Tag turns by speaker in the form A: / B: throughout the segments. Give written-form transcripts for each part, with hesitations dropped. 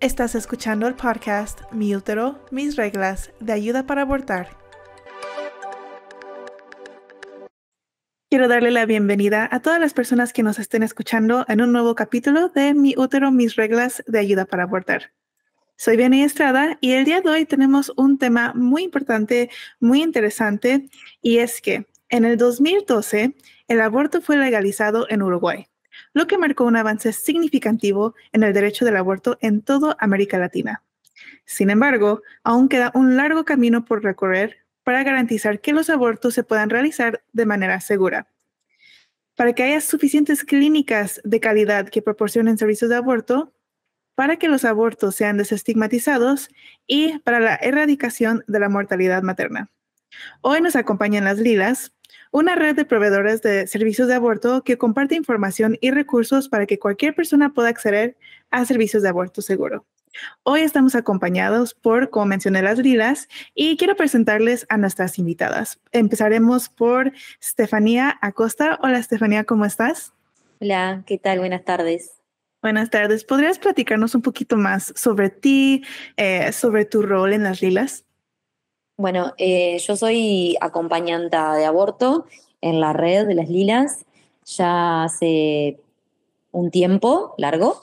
A: Estás escuchando el podcast Mi útero, mis reglas de ayuda para abortar. Quiero darle la bienvenida a todas las personas que nos estén escuchando en un nuevo capítulo de Mi útero, mis reglas de ayuda para abortar. Soy Vianney Estrada y el día de hoy tenemos un tema muy importante, muy interesante, y es que en el 2012 el aborto fue legalizado en Uruguay, lo que marcó un avance significativo en el derecho del aborto en toda América Latina. Sin embargo, aún queda un largo camino por recorrer para garantizar que los abortos se puedan realizar de manera segura. Para que haya suficientes clínicas de calidad que proporcionen servicios de aborto, para que los abortos sean desestigmatizados y para la erradicación de la mortalidad materna. Hoy nos acompañan las Lilas, una red de proveedores de servicios de aborto que comparte información y recursos para que cualquier persona pueda acceder a servicios de aborto seguro. Hoy estamos acompañados por, como mencioné, las Lilas y quiero presentarles a nuestras invitadas. Empezaremos por Estefanía Acosta. Hola Estefanía, ¿cómo estás?
B: Hola, ¿qué tal? Buenas tardes.
A: Buenas tardes. ¿Podrías platicarnos un poquito más sobre ti, sobre tu rol en las Lilas?
B: Bueno, yo soy acompañanta de aborto en la red de las Lilas ya hace un tiempo largo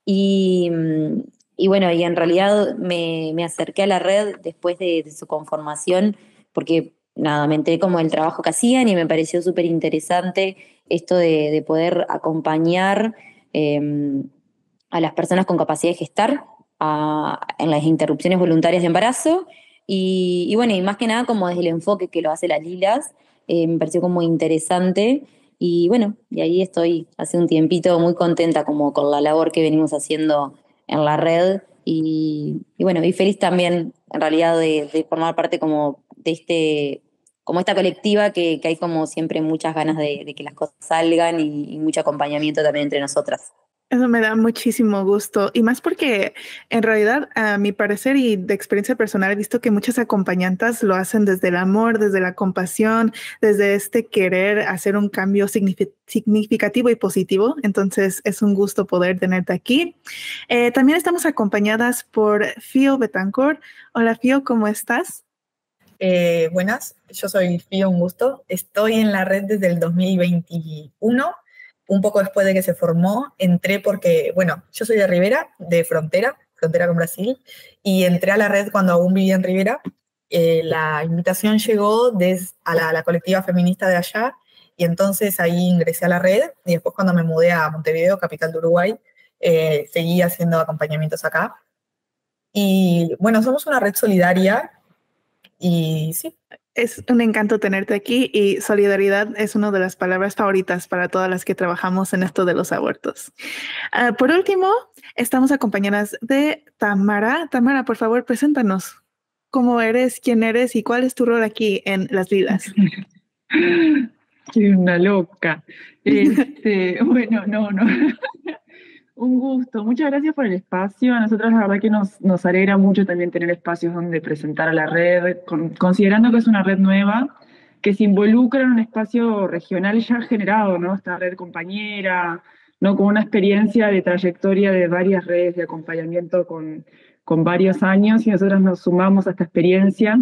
B: y, y bueno, y en realidad me acerqué a la red después de su conformación porque nada, me enteré como el trabajo que hacían y me pareció súper interesante esto de poder acompañar a las personas con capacidad de gestar en las interrupciones voluntarias de embarazo y bueno, y más que nada como desde el enfoque que lo hace las Lilas, me pareció como interesante y bueno, y ahí estoy hace un tiempito muy contenta como con la labor que venimos haciendo en la red y bueno, y feliz también en realidad de formar parte como de como esta colectiva que hay como siempre muchas ganas de que las cosas salgan y mucho acompañamiento también entre nosotras.
A: Eso me da muchísimo gusto y más porque en realidad, a mi parecer y de experiencia personal, he visto que muchas acompañantas lo hacen desde el amor, desde la compasión, desde este querer hacer un cambio significativo y positivo. Entonces es un gusto poder tenerte aquí. También estamos acompañadas por Fio Betancourt. Hola Fio, ¿cómo estás?
C: Buenas, yo soy Fío, un gusto. Estoy en la red desde el 2021, un poco después de que se formó. Entré porque, bueno, yo soy de Rivera, de frontera con Brasil, y entré a la red cuando aún vivía en Rivera. La invitación llegó a la colectiva feminista de allá, y entonces ahí ingresé a la red, y después cuando me mudé a Montevideo, capital de Uruguay, seguí haciendo acompañamientos acá. Y bueno, somos una red solidaria, y sí.
A: Es un encanto tenerte aquí y solidaridad es una de las palabras favoritas para todas las que trabajamos en esto de los abortos. Por último, estamos acompañadas de Tamara. Tamara, por favor, preséntanos cómo eres, quién eres y cuál es tu rol aquí en Las Lilas.
D: Soy una loca. Bueno, no. Un gusto. Muchas gracias por el espacio. A nosotros la verdad que nos alegra mucho también tener espacios donde presentar a la red, considerando que es una red nueva, que se involucra en un espacio regional ya generado, ¿no? Esta red compañera, ¿no? Con una experiencia de trayectoria de varias redes de acompañamiento con varios años y nosotros nos sumamos a esta experiencia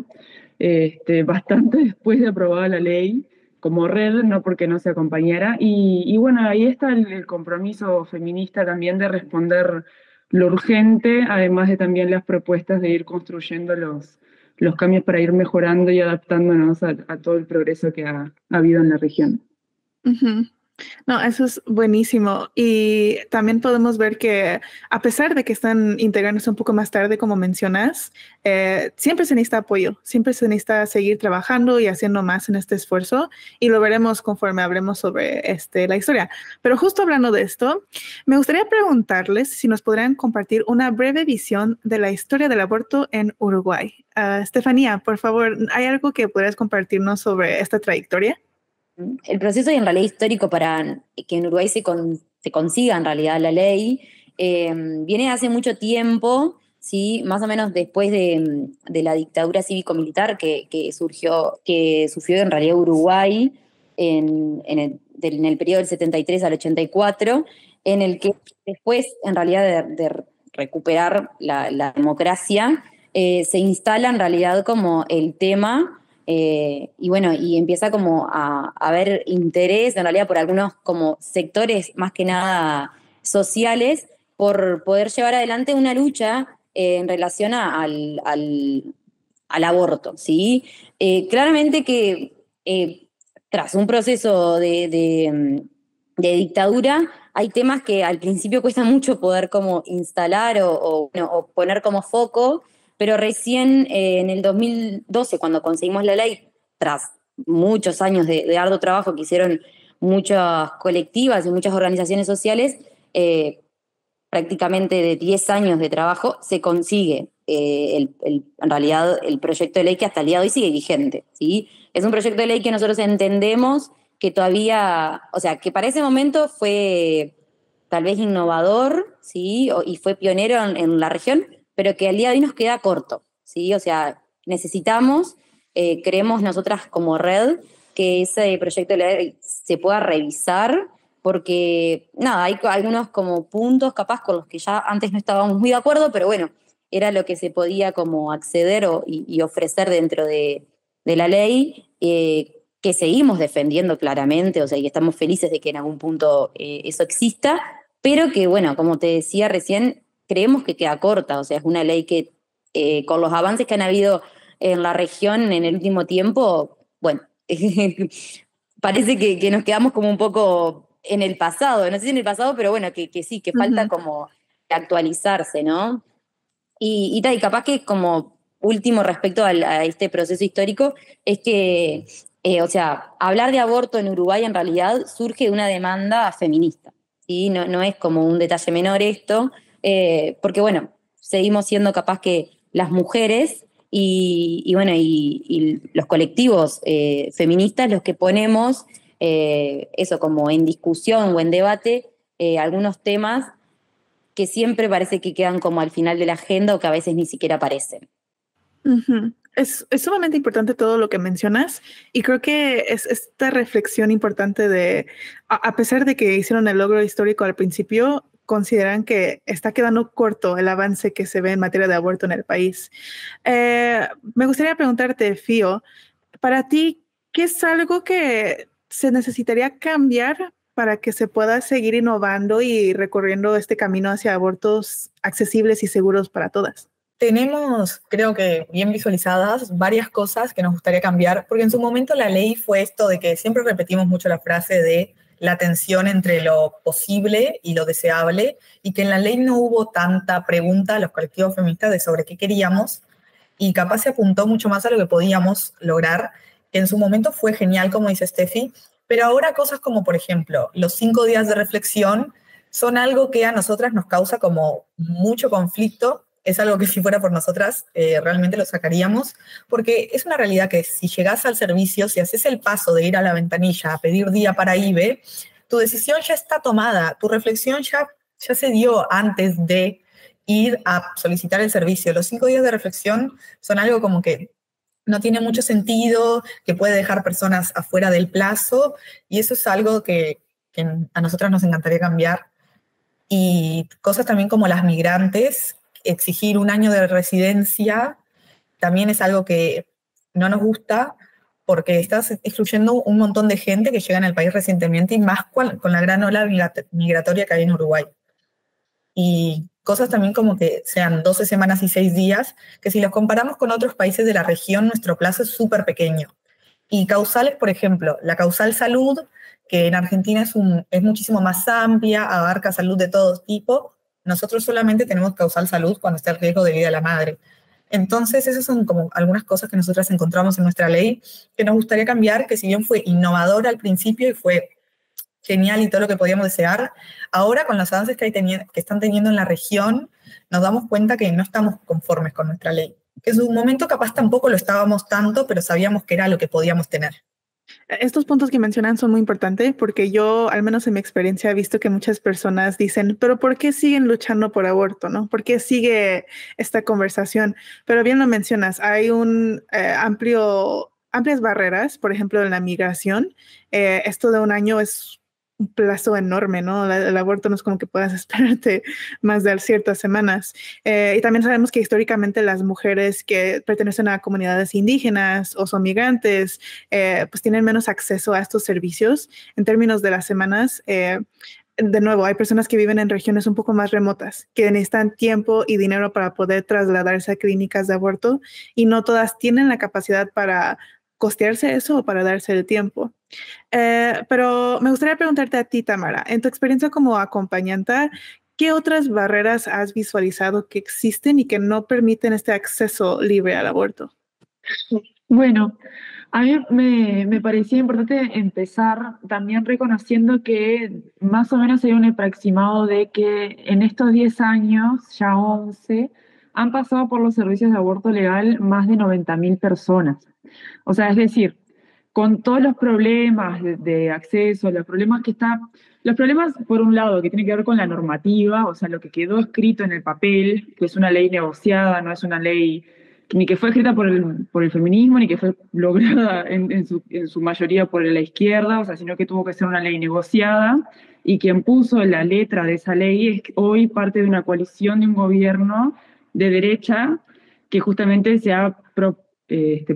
D: bastante después de aprobada la ley como red, no porque no se acompañara. Y bueno, ahí está el compromiso feminista también de responder lo urgente, además de también las propuestas de ir construyendo los cambios para ir mejorando y adaptándonos a todo el progreso que ha habido en la región.
A: Ujú. No, eso es buenísimo. Y también podemos ver que a pesar de que están integrándose un poco más tarde, como mencionas, siempre se necesita apoyo, siempre se necesita seguir trabajando y haciendo más en este esfuerzo y lo veremos conforme hablemos sobre la historia. Pero justo hablando de esto, me gustaría preguntarles si nos podrían compartir una breve visión de la historia del aborto en Uruguay. Estefanía, por favor, ¿hay algo que podrías compartirnos sobre esta trayectoria?
B: El proceso y en realidad histórico para que en Uruguay se consiga en realidad la ley viene hace mucho tiempo, ¿sí? Más o menos después de la dictadura cívico-militar que sufrió en realidad Uruguay en el periodo del 73 al 84, en el que después en realidad recuperar la democracia, se instala en realidad como el tema. Y bueno, y empieza como a haber interés en realidad por algunos como sectores más que nada sociales por poder llevar adelante una lucha en relación al aborto, ¿sí? Claramente que tras un proceso de dictadura hay temas que al principio cuesta mucho poder como instalar bueno, o poner como foco, pero recién en el 2012, cuando conseguimos la ley, tras muchos años de arduo trabajo que hicieron muchas colectivas y muchas organizaciones sociales, prácticamente de 10 años de trabajo, se consigue en realidad el proyecto de ley que hasta el día de hoy sigue vigente, ¿sí? Es un proyecto de ley que nosotros entendemos que todavía, o sea, que para ese momento fue tal vez innovador, ¿sí? Y fue pionero en la región, pero que al día de hoy nos queda corto, ¿sí? O sea, necesitamos, creemos nosotras como red, que ese proyecto de ley se pueda revisar, porque, nada, hay algunos como puntos capaz con los que ya antes no estábamos muy de acuerdo, pero bueno, era lo que se podía como acceder y ofrecer dentro de la ley, que seguimos defendiendo claramente, o sea, y estamos felices de que en algún punto eso exista, pero que, bueno, como te decía recién, creemos que queda corta, o sea, es una ley que con los avances que han habido en la región en el último tiempo, bueno, parece que nos quedamos como un poco en el pasado, no sé si en el pasado, pero bueno, que sí, que falta como actualizarse, ¿no? Y capaz que como último respecto a este proceso histórico, es que, o sea, hablar de aborto en Uruguay en realidad surge de una demanda feminista, ¿sí? No es como un detalle menor esto, porque bueno, seguimos siendo capaz que las mujeres y bueno, y los colectivos feministas los que ponemos eso como en discusión o en debate algunos temas que siempre parece que quedan como al final de la agenda o que a veces ni siquiera aparecen.
A: Uh-huh. Es sumamente importante todo lo que mencionas y creo que es esta reflexión importante de, a pesar de que hicieron el logro histórico al principio, consideran que está quedando corto el avance que se ve en materia de aborto en el país. Me gustaría preguntarte, Fío, para ti, ¿qué es algo que se necesitaría cambiar para que se pueda seguir innovando y recorriendo este camino hacia abortos accesibles y seguros para todas?
C: Tenemos, creo que bien visualizadas, varias cosas que nos gustaría cambiar, porque en su momento la ley fue esto de que siempre repetimos mucho la frase de la tensión entre lo posible y lo deseable, y que en la ley no hubo tanta pregunta a los colectivos feministas de sobre qué queríamos, y capaz se apuntó mucho más a lo que podíamos lograr, que en su momento fue genial, como dice Steffi, pero ahora cosas como, por ejemplo, los 5 días de reflexión son algo que a nosotras nos causa como mucho conflicto. Es algo que si fuera por nosotras realmente lo sacaríamos, porque es una realidad que si llegás al servicio, si haces el paso de ir a la ventanilla a pedir día para IBE, tu decisión ya está tomada, tu reflexión ya se dio antes de ir a solicitar el servicio. Los 5 días de reflexión son algo como que no tiene mucho sentido, que puede dejar personas afuera del plazo, y eso es algo que a nosotras nos encantaría cambiar. Y cosas también como las migrantes, exigir 1 año de residencia también es algo que no nos gusta porque estás excluyendo un montón de gente que llega al país recientemente y más con la gran ola migratoria que hay en Uruguay. Y cosas también como que sean 12 semanas y 6 días, que si los comparamos con otros países de la región, nuestro plazo es súper pequeño. Y causales, por ejemplo, la causal salud, que en Argentina es muchísimo más amplia, abarca salud de todo tipo. Nosotros solamente tenemos causal salud cuando está el riesgo de vida de la madre. Entonces, esas son como algunas cosas que nosotras encontramos en nuestra ley que nos gustaría cambiar, que si bien fue innovadora al principio y fue genial y todo lo que podíamos desear, ahora con los avances que están teniendo en la región, nos damos cuenta que no estamos conformes con nuestra ley. Que en su momento capaz tampoco lo estábamos tanto, pero sabíamos que era lo que podíamos tener.
A: Estos puntos que mencionan son muy importantes porque yo, al menos en mi experiencia, he visto que muchas personas dicen, pero ¿por qué siguen luchando por aborto, no? ¿Por qué sigue esta conversación? Pero bien lo mencionas, hay amplias barreras, por ejemplo, en la migración. Esto de 1 año es plazo enorme, ¿no? El aborto no es como que puedas esperarte más de ciertas semanas. Y también sabemos que históricamente las mujeres que pertenecen a comunidades indígenas o son migrantes, pues tienen menos acceso a estos servicios en términos de las semanas. De nuevo, hay personas que viven en regiones un poco más remotas, que necesitan tiempo y dinero para poder trasladarse a clínicas de aborto y no todas tienen la capacidad para costearse eso o para darse el tiempo. Pero me gustaría preguntarte a ti, Tamara, en tu experiencia como acompañante, ¿qué otras barreras has visualizado que existen y que no permiten este acceso libre al aborto?
D: Bueno, a mí me parecía importante empezar también reconociendo que más o menos hay un aproximado de que en estos 10 años, ya 11, han pasado por los servicios de aborto legal más de 90.000 personas. O sea, es decir, con todos los problemas de acceso, los problemas por un lado que tienen que ver con la normativa, o sea, lo que quedó escrito en el papel, que es una ley negociada, no es una ley ni que fue escrita por el feminismo, ni que fue lograda en su mayoría por la izquierda, o sea, sino que tuvo que ser una ley negociada, y quien puso la letra de esa ley es hoy parte de una coalición de un gobierno de derecha que justamente se ha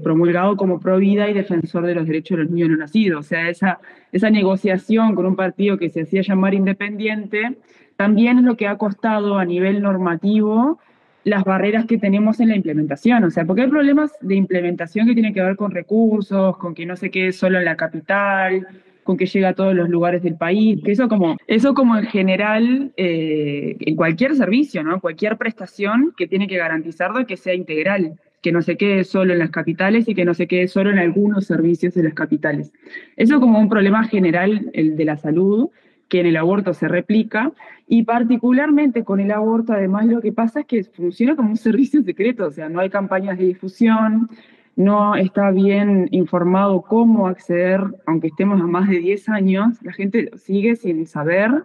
D: promulgado como pro vida y defensor de los derechos de los niños no nacidos. O sea, esa negociación con un partido que se hacía llamar independiente también es lo que ha costado a nivel normativo las barreras que tenemos en la implementación. O sea, porque hay problemas de implementación que tienen que ver con recursos, con que no se quede solo en la capital, con que llegue a todos los lugares del país, que eso como en general, en cualquier servicio, ¿no? Cualquier prestación que tiene que garantizar de que sea integral, que no se quede solo en las capitales y que no se quede solo en algunos servicios de las capitales. Eso como un problema general, el de la salud, que en el aborto se replica, y particularmente con el aborto, además, lo que pasa es que funciona como un servicio secreto, o sea, no hay campañas de difusión, no está bien informado cómo acceder, aunque estemos a más de 10 años, la gente sigue sin saber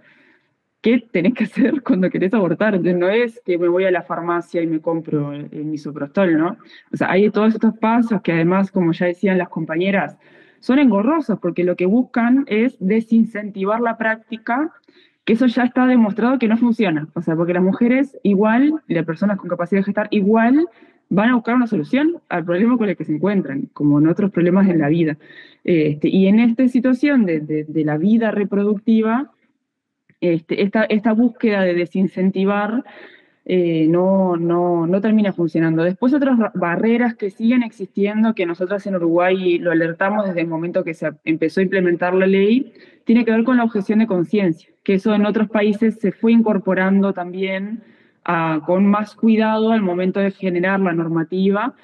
D: qué tenés que hacer cuando querés abortar. Entonces, no es que me voy a la farmacia y me compro el misoprostol, ¿no? O sea, hay todos estos pasos que además, como ya decían las compañeras, son engorrosos porque lo que buscan es desincentivar la práctica, que eso ya está demostrado que no funciona. O sea, porque las mujeres igual, y las personas con capacidad de gestar igual, van a buscar una solución al problema con el que se encuentran, como en otros problemas en la vida. Y en esta situación de la vida reproductiva, esta búsqueda de desincentivar no termina funcionando. Después otras barreras que siguen existiendo, que nosotras en Uruguay lo alertamos desde el momento que se empezó a implementar la ley, tiene que ver con la objeción de conciencia, que eso en otros países se fue incorporando también con más cuidado al momento de generar la normativa,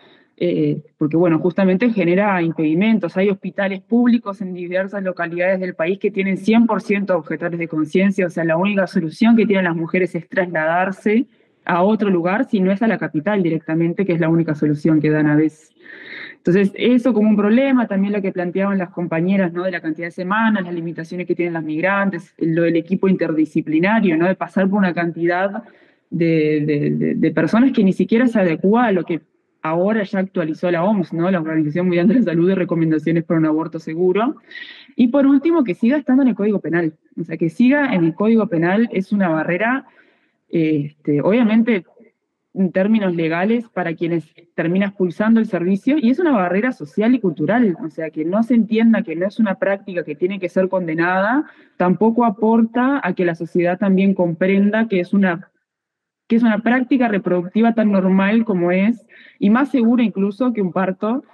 D: porque bueno, justamente genera impedimentos. Hay hospitales públicos en diversas localidades del país que tienen 100% objetores de conciencia, o sea, la única solución que tienen las mujeres es trasladarse a otro lugar, si no es a la capital directamente, que es la única solución que dan a veces. Entonces, eso como un problema, también lo que planteaban las compañeras, ¿no? De la cantidad de semanas, las limitaciones que tienen las migrantes, lo del equipo interdisciplinario, ¿no? De pasar por una cantidad de personas que ni siquiera se adecua a lo que ahora ya actualizó la OMS, ¿no? La Organización Mundial de la Salud, de recomendaciones para un aborto seguro. Y por último, que siga estando en el Código Penal. O sea, que siga en el Código Penal es una barrera, obviamente, en términos legales para quienes terminan expulsando el servicio, y es una barrera social y cultural. O sea, que no se entienda que no es una práctica que tiene que ser condenada, tampoco aporta a que la sociedad también comprenda que es una práctica reproductiva tan normal como es, y más segura incluso que un parto,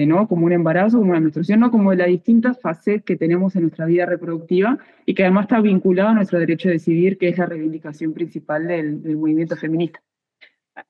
D: ¿no? Como un embarazo, como una menstruación, ¿no? Como de las distintas fases que tenemos en nuestra vida reproductiva, y que además está vinculado a nuestro derecho a decidir, que es la reivindicación principal del movimiento feminista.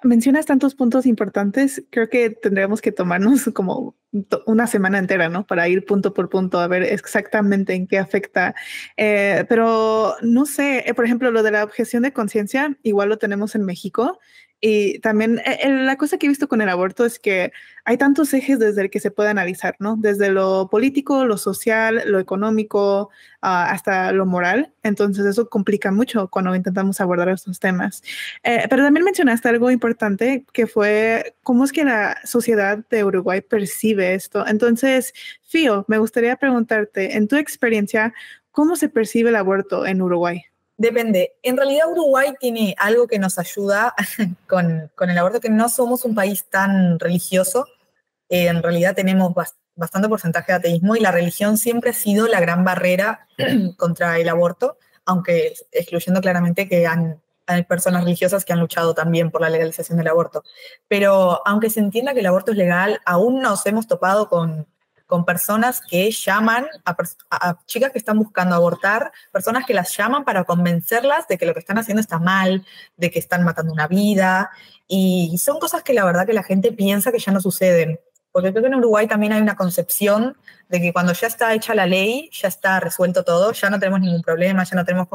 A: Mencionas tantos puntos importantes, creo que tendríamos que tomarnos como una semana entera, ¿no? Para ir punto por punto a ver exactamente en qué afecta. Pero no sé, por ejemplo, lo de la objeción de conciencia, igual lo tenemos en México. Y también la cosa que he visto con el aborto es que hay tantos ejes desde el que se puede analizar, ¿no? Desde lo político, lo social, lo económico, hasta lo moral. Entonces eso complica mucho cuando intentamos abordar estos temas. Pero también mencionaste algo importante que fue cómo es que la sociedad de Uruguay percibe esto. Entonces, Fío, me gustaría preguntarte, en tu experiencia, ¿cómo se percibe el aborto en Uruguay?
C: Depende. En realidad Uruguay tiene algo que nos ayuda con el aborto, que no somos un país tan religioso. En realidad tenemos bastante porcentaje de ateísmo y la religión siempre ha sido la gran barrera contra el aborto, aunque excluyendo claramente que hay personas religiosas que han luchado también por la legalización del aborto. Pero aunque se entienda que el aborto es legal, aún nos hemos topado con personas que llaman a chicas que están buscando abortar, personas que las llaman para convencerlas de que lo que están haciendo está mal, de que están matando una vida, y son cosas que la verdad que la gente piensa que ya no suceden. Porque creo que en Uruguay también hay una concepción de que cuando ya está hecha la ley, ya está resuelto todo, ya no tenemos ningún problema, ya no tenemos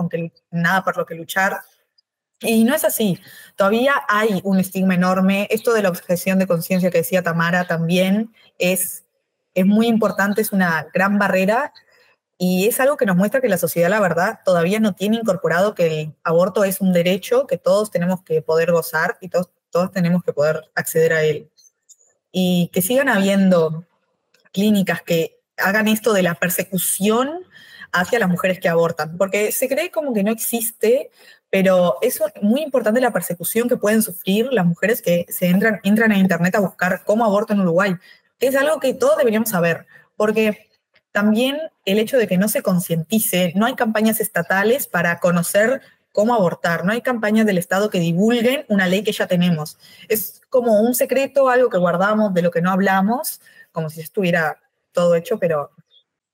C: nada por lo que luchar. Y no es así. Todavía hay un estigma enorme. Esto de la objeción de conciencia que decía Tamara también es muy importante, es una gran barrera y es algo que nos muestra que la sociedad, la verdad, todavía no tiene incorporado que el aborto es un derecho que todos tenemos que poder gozar y todos tenemos que poder acceder a él. Y que sigan habiendo clínicas que hagan esto de la persecución hacia las mujeres que abortan, porque se cree como que no existe, pero es muy importante la persecución que pueden sufrir las mujeres que entran en internet a buscar cómo aborto en Uruguay. Es algo que todos deberíamos saber, porque también el hecho de que no se concientice, no hay campañas estatales para conocer cómo abortar, no hay campañas del Estado que divulguen una ley que ya tenemos. Es como un secreto, algo que guardamos, de lo que no hablamos, como si estuviera todo hecho, pero...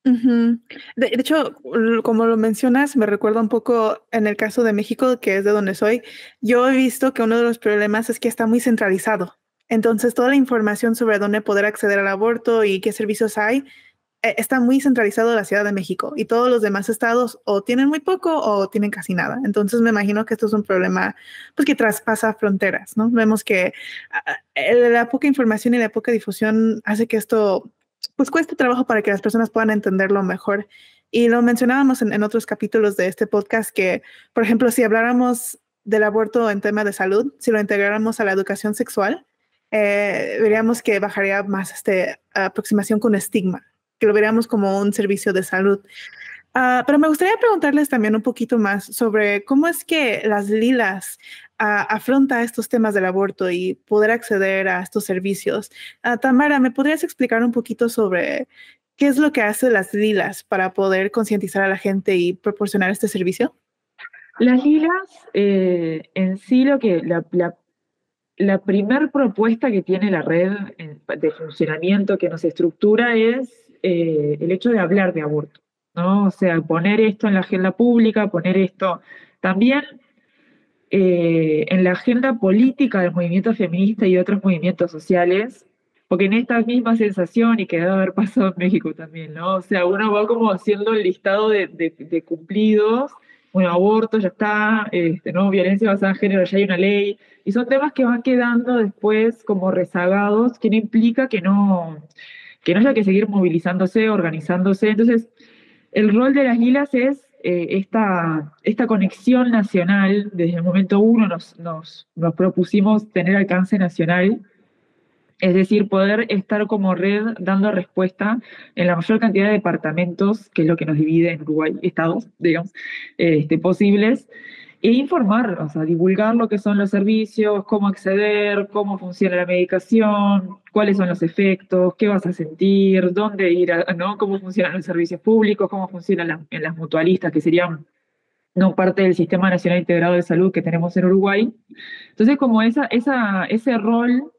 A: De hecho, como lo mencionas, me recuerda un poco en el caso de México, que es de donde soy. Yo he visto que uno de los problemas es que está muy centralizado. Entonces, toda la información sobre dónde poder acceder al aborto y qué servicios hay, está muy centralizado en la Ciudad de México y todos los demás estados o tienen muy poco o tienen casi nada. Entonces, me imagino que esto es un problema pues, que traspasa fronteras, ¿no? Vemos que la poca información y la poca difusión hace que esto pues cueste trabajo para que las personas puedan entenderlo mejor. Y lo mencionábamos en otros capítulos de este podcast que, por ejemplo, si habláramos del aborto en tema de salud, si lo integráramos a la educación sexual, veríamos que bajaría más aproximación con estigma, que lo veríamos como un servicio de salud. Pero me gustaría preguntarles también un poquito más sobre cómo es que las Lilas afronta estos temas del aborto y poder acceder a estos servicios. Tamara, ¿me podrías explicar un poquito sobre qué es lo que hace las Lilas para poder concientizar a la gente y proporcionar este servicio?
D: Las Lilas, en sí, la primer propuesta que tiene la red de funcionamiento que nos estructura es el hecho de hablar de aborto, ¿no? O sea, poner esto en la agenda pública, poner esto también en la agenda política del movimiento feminista y de otros movimientos sociales, porque en esta misma sensación, y que debe haber pasado en México también, ¿no? O sea, uno va como haciendo el listado de cumplidos, bueno, aborto ya está, ¿no? Violencia basada en género ya hay una ley, y son temas que van quedando después como rezagados, que no implica que no haya que seguir movilizándose, organizándose. Entonces, el rol de las Lilas es esta conexión nacional. Desde el momento uno nos propusimos tener alcance nacional, es decir, poder estar como red dando respuesta en la mayor cantidad de departamentos, que es lo que nos divide en Uruguay, estados, digamos, posibles, e informar, o sea, divulgar lo que son los servicios, cómo acceder, cómo funciona la medicación, cuáles son los efectos, qué vas a sentir, dónde ir, ¿no? Cómo funcionan los servicios públicos, cómo funcionan en las mutualistas, que serían no parte del Sistema Nacional Integrado de Salud que tenemos en Uruguay. Entonces, como ese rol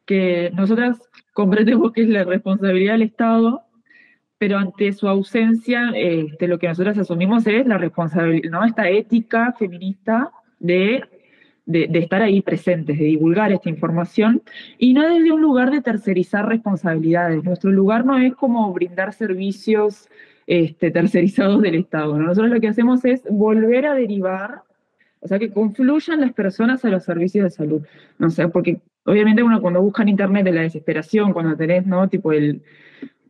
D: que nosotras comprendemos que es la responsabilidad del Estado, pero ante su ausencia, lo que nosotras asumimos es la responsabilidad, ¿no? Esta ética feminista de estar ahí presentes, de divulgar esta información, y no desde un lugar de tercerizar responsabilidades. Nuestro lugar no es como brindar servicios tercerizados del Estado, ¿no? Nosotros lo que hacemos es volver a derivar, o sea, que confluyan las personas a los servicios de salud. No sé, porque obviamente uno cuando busca en internet de la desesperación, cuando tenés, ¿no? Tipo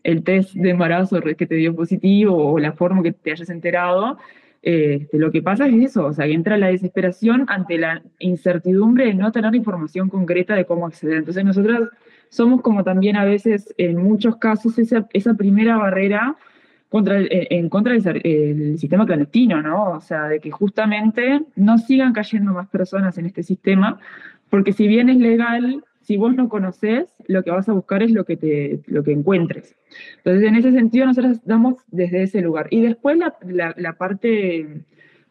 D: el test de embarazo que te dio positivo o la forma que te hayas enterado, lo que pasa es eso, o sea, que entra la desesperación ante la incertidumbre de no tener información concreta de cómo acceder. Entonces nosotras somos como también a veces, en muchos casos, esa primera barrera en contra del sistema clandestino, ¿no? O sea, de que justamente no sigan cayendo más personas en este sistema, porque si bien es legal, si vos no conocés, lo que vas a buscar es lo que encuentres. Entonces, en ese sentido, nosotros damos desde ese lugar. Y después la parte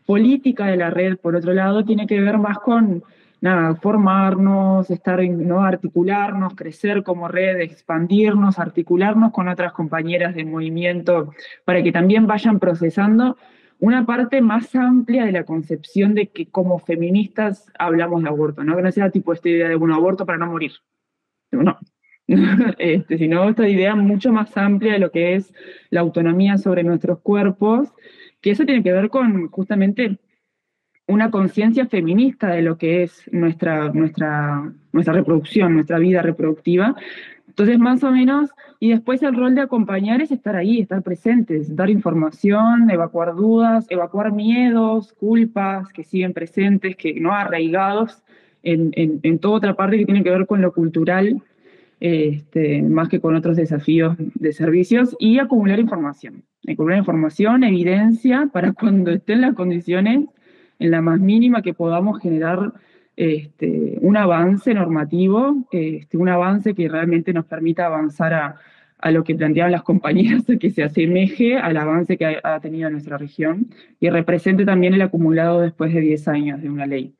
D: política de la red, por otro lado, tiene que ver más con nada, formarnos, ¿no? Articularnos, crecer como red, expandirnos, articularnos con otras compañeras del movimiento para que también vayan procesando una parte más amplia de la concepción de que como feministas hablamos de aborto, ¿no? Que no sea tipo esta idea de un aborto para no morir. No. Sino esta idea mucho más amplia de lo que es la autonomía sobre nuestros cuerpos, que eso tiene que ver con justamente una conciencia feminista de lo que es nuestra reproducción, nuestra vida reproductiva. Entonces, más o menos, y después el rol de acompañar es estar ahí, estar presentes, dar información, evacuar dudas, evacuar miedos, culpas que siguen presentes, que no arraigados en toda otra parte que tiene que ver con lo cultural, más que con otros desafíos de servicios, y acumular información, evidencia, para cuando estén las condiciones, en la más mínima que podamos generar un avance normativo, un avance que realmente nos permita avanzar a lo que planteaban las compañeras, que se asemeje al avance que ha tenido nuestra región y represente también el acumulado después de 10 años de una ley.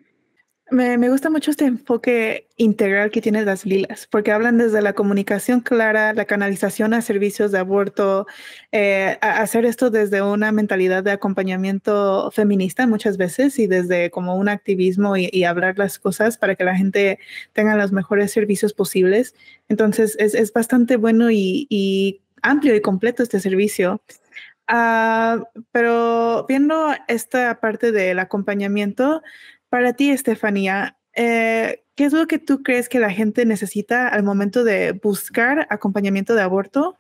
A: Me gusta mucho este enfoque integral que tienen las lilas, porque hablan desde la comunicación clara, la canalización a servicios de aborto, a hacer esto desde una mentalidad de acompañamiento feminista muchas veces y desde como un activismo y hablar las cosas para que la gente tenga los mejores servicios posibles. Entonces es bastante bueno y amplio y completo este servicio. Pero viendo esta parte del acompañamiento, para ti, Estefanía, ¿qué es lo que tú crees que la gente necesita al momento de buscar acompañamiento de aborto?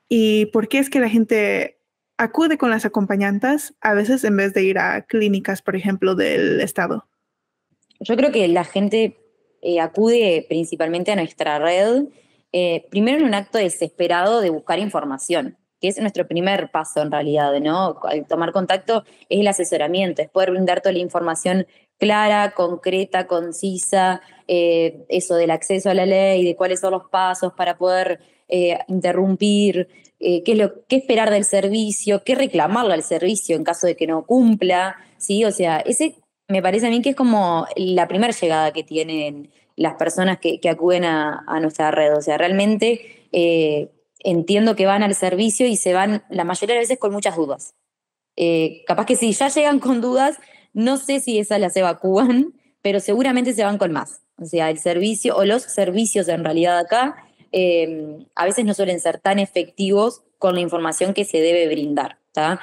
A: ¿Y por qué es que la gente acude con las acompañantes a veces en vez de ir a clínicas, por ejemplo, del Estado?
B: Yo creo que la gente acude principalmente a nuestra red, primero en un acto desesperado de buscar información, que es nuestro primer paso en realidad, ¿no? Al tomar contacto es el asesoramiento, es poder brindar toda la información clara, concreta, concisa, eso del acceso a la ley, de cuáles son los pasos para poder interrumpir, qué esperar del servicio, qué reclamarle al servicio en caso de que no cumpla, ¿sí? O sea, ese me parece a mí que es como la primera llegada que tienen las personas que acuden a nuestra red. O sea, realmente entiendo que van al servicio y se van la mayoría de veces con muchas dudas. Capaz que si ya llegan con dudas, no sé si esas las evacúan, pero seguramente se van con más. O sea, el servicio o los servicios en realidad acá a veces no suelen ser tan efectivos con la información que se debe brindar, ¿tá?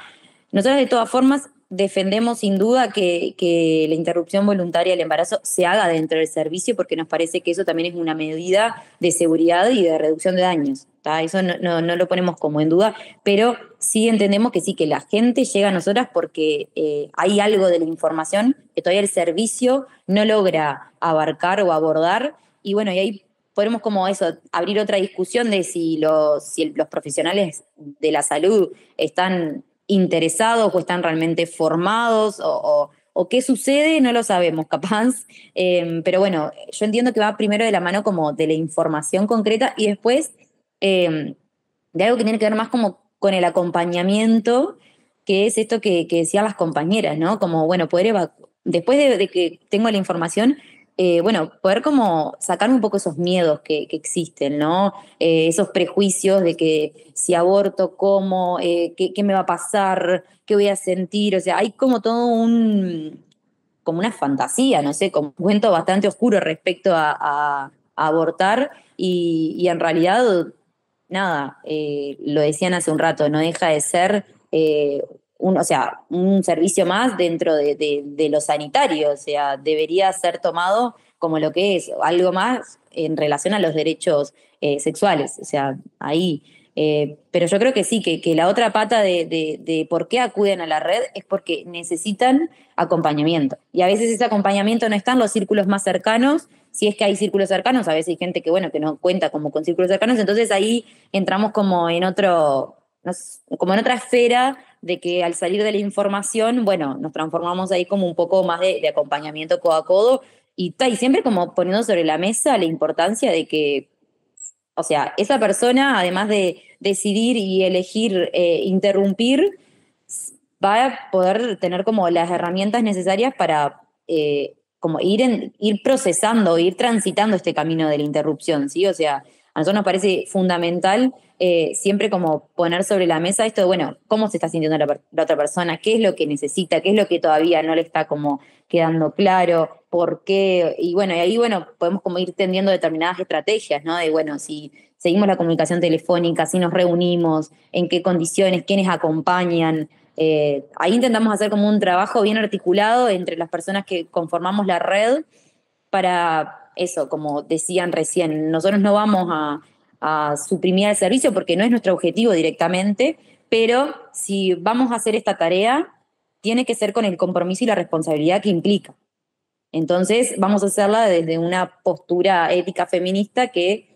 B: Nosotros de todas formas defendemos sin duda que la interrupción voluntaria del embarazo se haga dentro del servicio porque nos parece que eso también es una medida de seguridad y de reducción de daños, ¿tá? Eso no lo ponemos como en duda, pero sí entendemos que sí, que la gente llega a nosotras porque hay algo de la información que todavía el servicio no logra abarcar o abordar, y bueno, y ahí podemos como eso, abrir otra discusión de si los profesionales de la salud están interesados o están realmente formados o qué sucede, no lo sabemos, capaz. Pero bueno, yo entiendo que va primero de la mano como de la información concreta y después de algo que tiene que ver más como con el acompañamiento, que es esto que decían las compañeras, ¿no? Como, bueno, poder después de que tengo la información, bueno, poder como sacar un poco esos miedos que existen, ¿no? Esos prejuicios de que si aborto, ¿cómo? ¿Qué me va a pasar? ¿Qué voy a sentir? O sea, hay como todo como una fantasía, no sé, como un cuento bastante oscuro respecto a abortar y en realidad, nada, lo decían hace un rato, no deja de ser un servicio más dentro de lo sanitario, o sea, debería ser tomado como lo que es, algo más en relación a los derechos sexuales, o sea, ahí. Pero yo creo que sí, que la otra pata de por qué acuden a la red es porque necesitan acompañamiento. Y a veces ese acompañamiento no está en los círculos más cercanos, si es que hay círculos cercanos, a veces hay gente que, bueno, que no cuenta como con círculos cercanos, entonces ahí entramos como en otro como en otra esfera de que al salir de la información, bueno, nos transformamos ahí como un poco más de acompañamiento codo a codo y siempre como poniendo sobre la mesa la importancia de que, o sea, esa persona, además de decidir y elegir interrumpir, va a poder tener como las herramientas necesarias para como ir procesando, ir transitando este camino de la interrupción, ¿sí? O sea, a nosotros nos parece fundamental siempre como poner sobre la mesa esto de, bueno, cómo se está sintiendo la otra persona, qué es lo que necesita, qué es lo que todavía no le está como quedando claro, por qué, y bueno, y ahí, bueno, podemos como ir tendiendo determinadas estrategias, ¿no? De, bueno, si seguimos la comunicación telefónica, si nos reunimos, en qué condiciones, quiénes acompañan. Ahí intentamos hacer como un trabajo bien articulado entre las personas que conformamos la red para eso, como decían recién, nosotros no vamos a suprimir el servicio porque no es nuestro objetivo directamente, pero si vamos a hacer esta tarea, tiene que ser con el compromiso y la responsabilidad que implica. Entonces vamos a hacerla desde una postura ética feminista que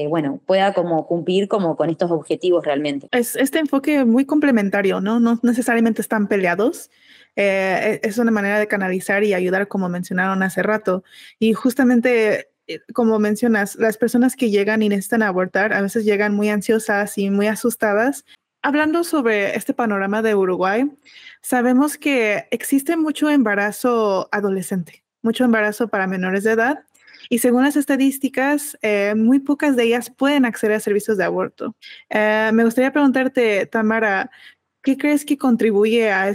B: bueno, pueda como cumplir como con estos objetivos realmente.
A: Es este enfoque muy complementario, ¿no? No necesariamente están peleados. Es una manera de canalizar y ayudar, como mencionaron hace rato. Y justamente, como mencionas, las personas que llegan y necesitan abortar a veces llegan muy ansiosas y muy asustadas. Hablando sobre este panorama de Uruguay, sabemos que existe mucho embarazo adolescente, mucho embarazo para menores de edad. Y según las estadísticas, muy pocas de ellas pueden acceder a servicios de aborto. Me gustaría preguntarte, Tamara, ¿qué crees que contribuye a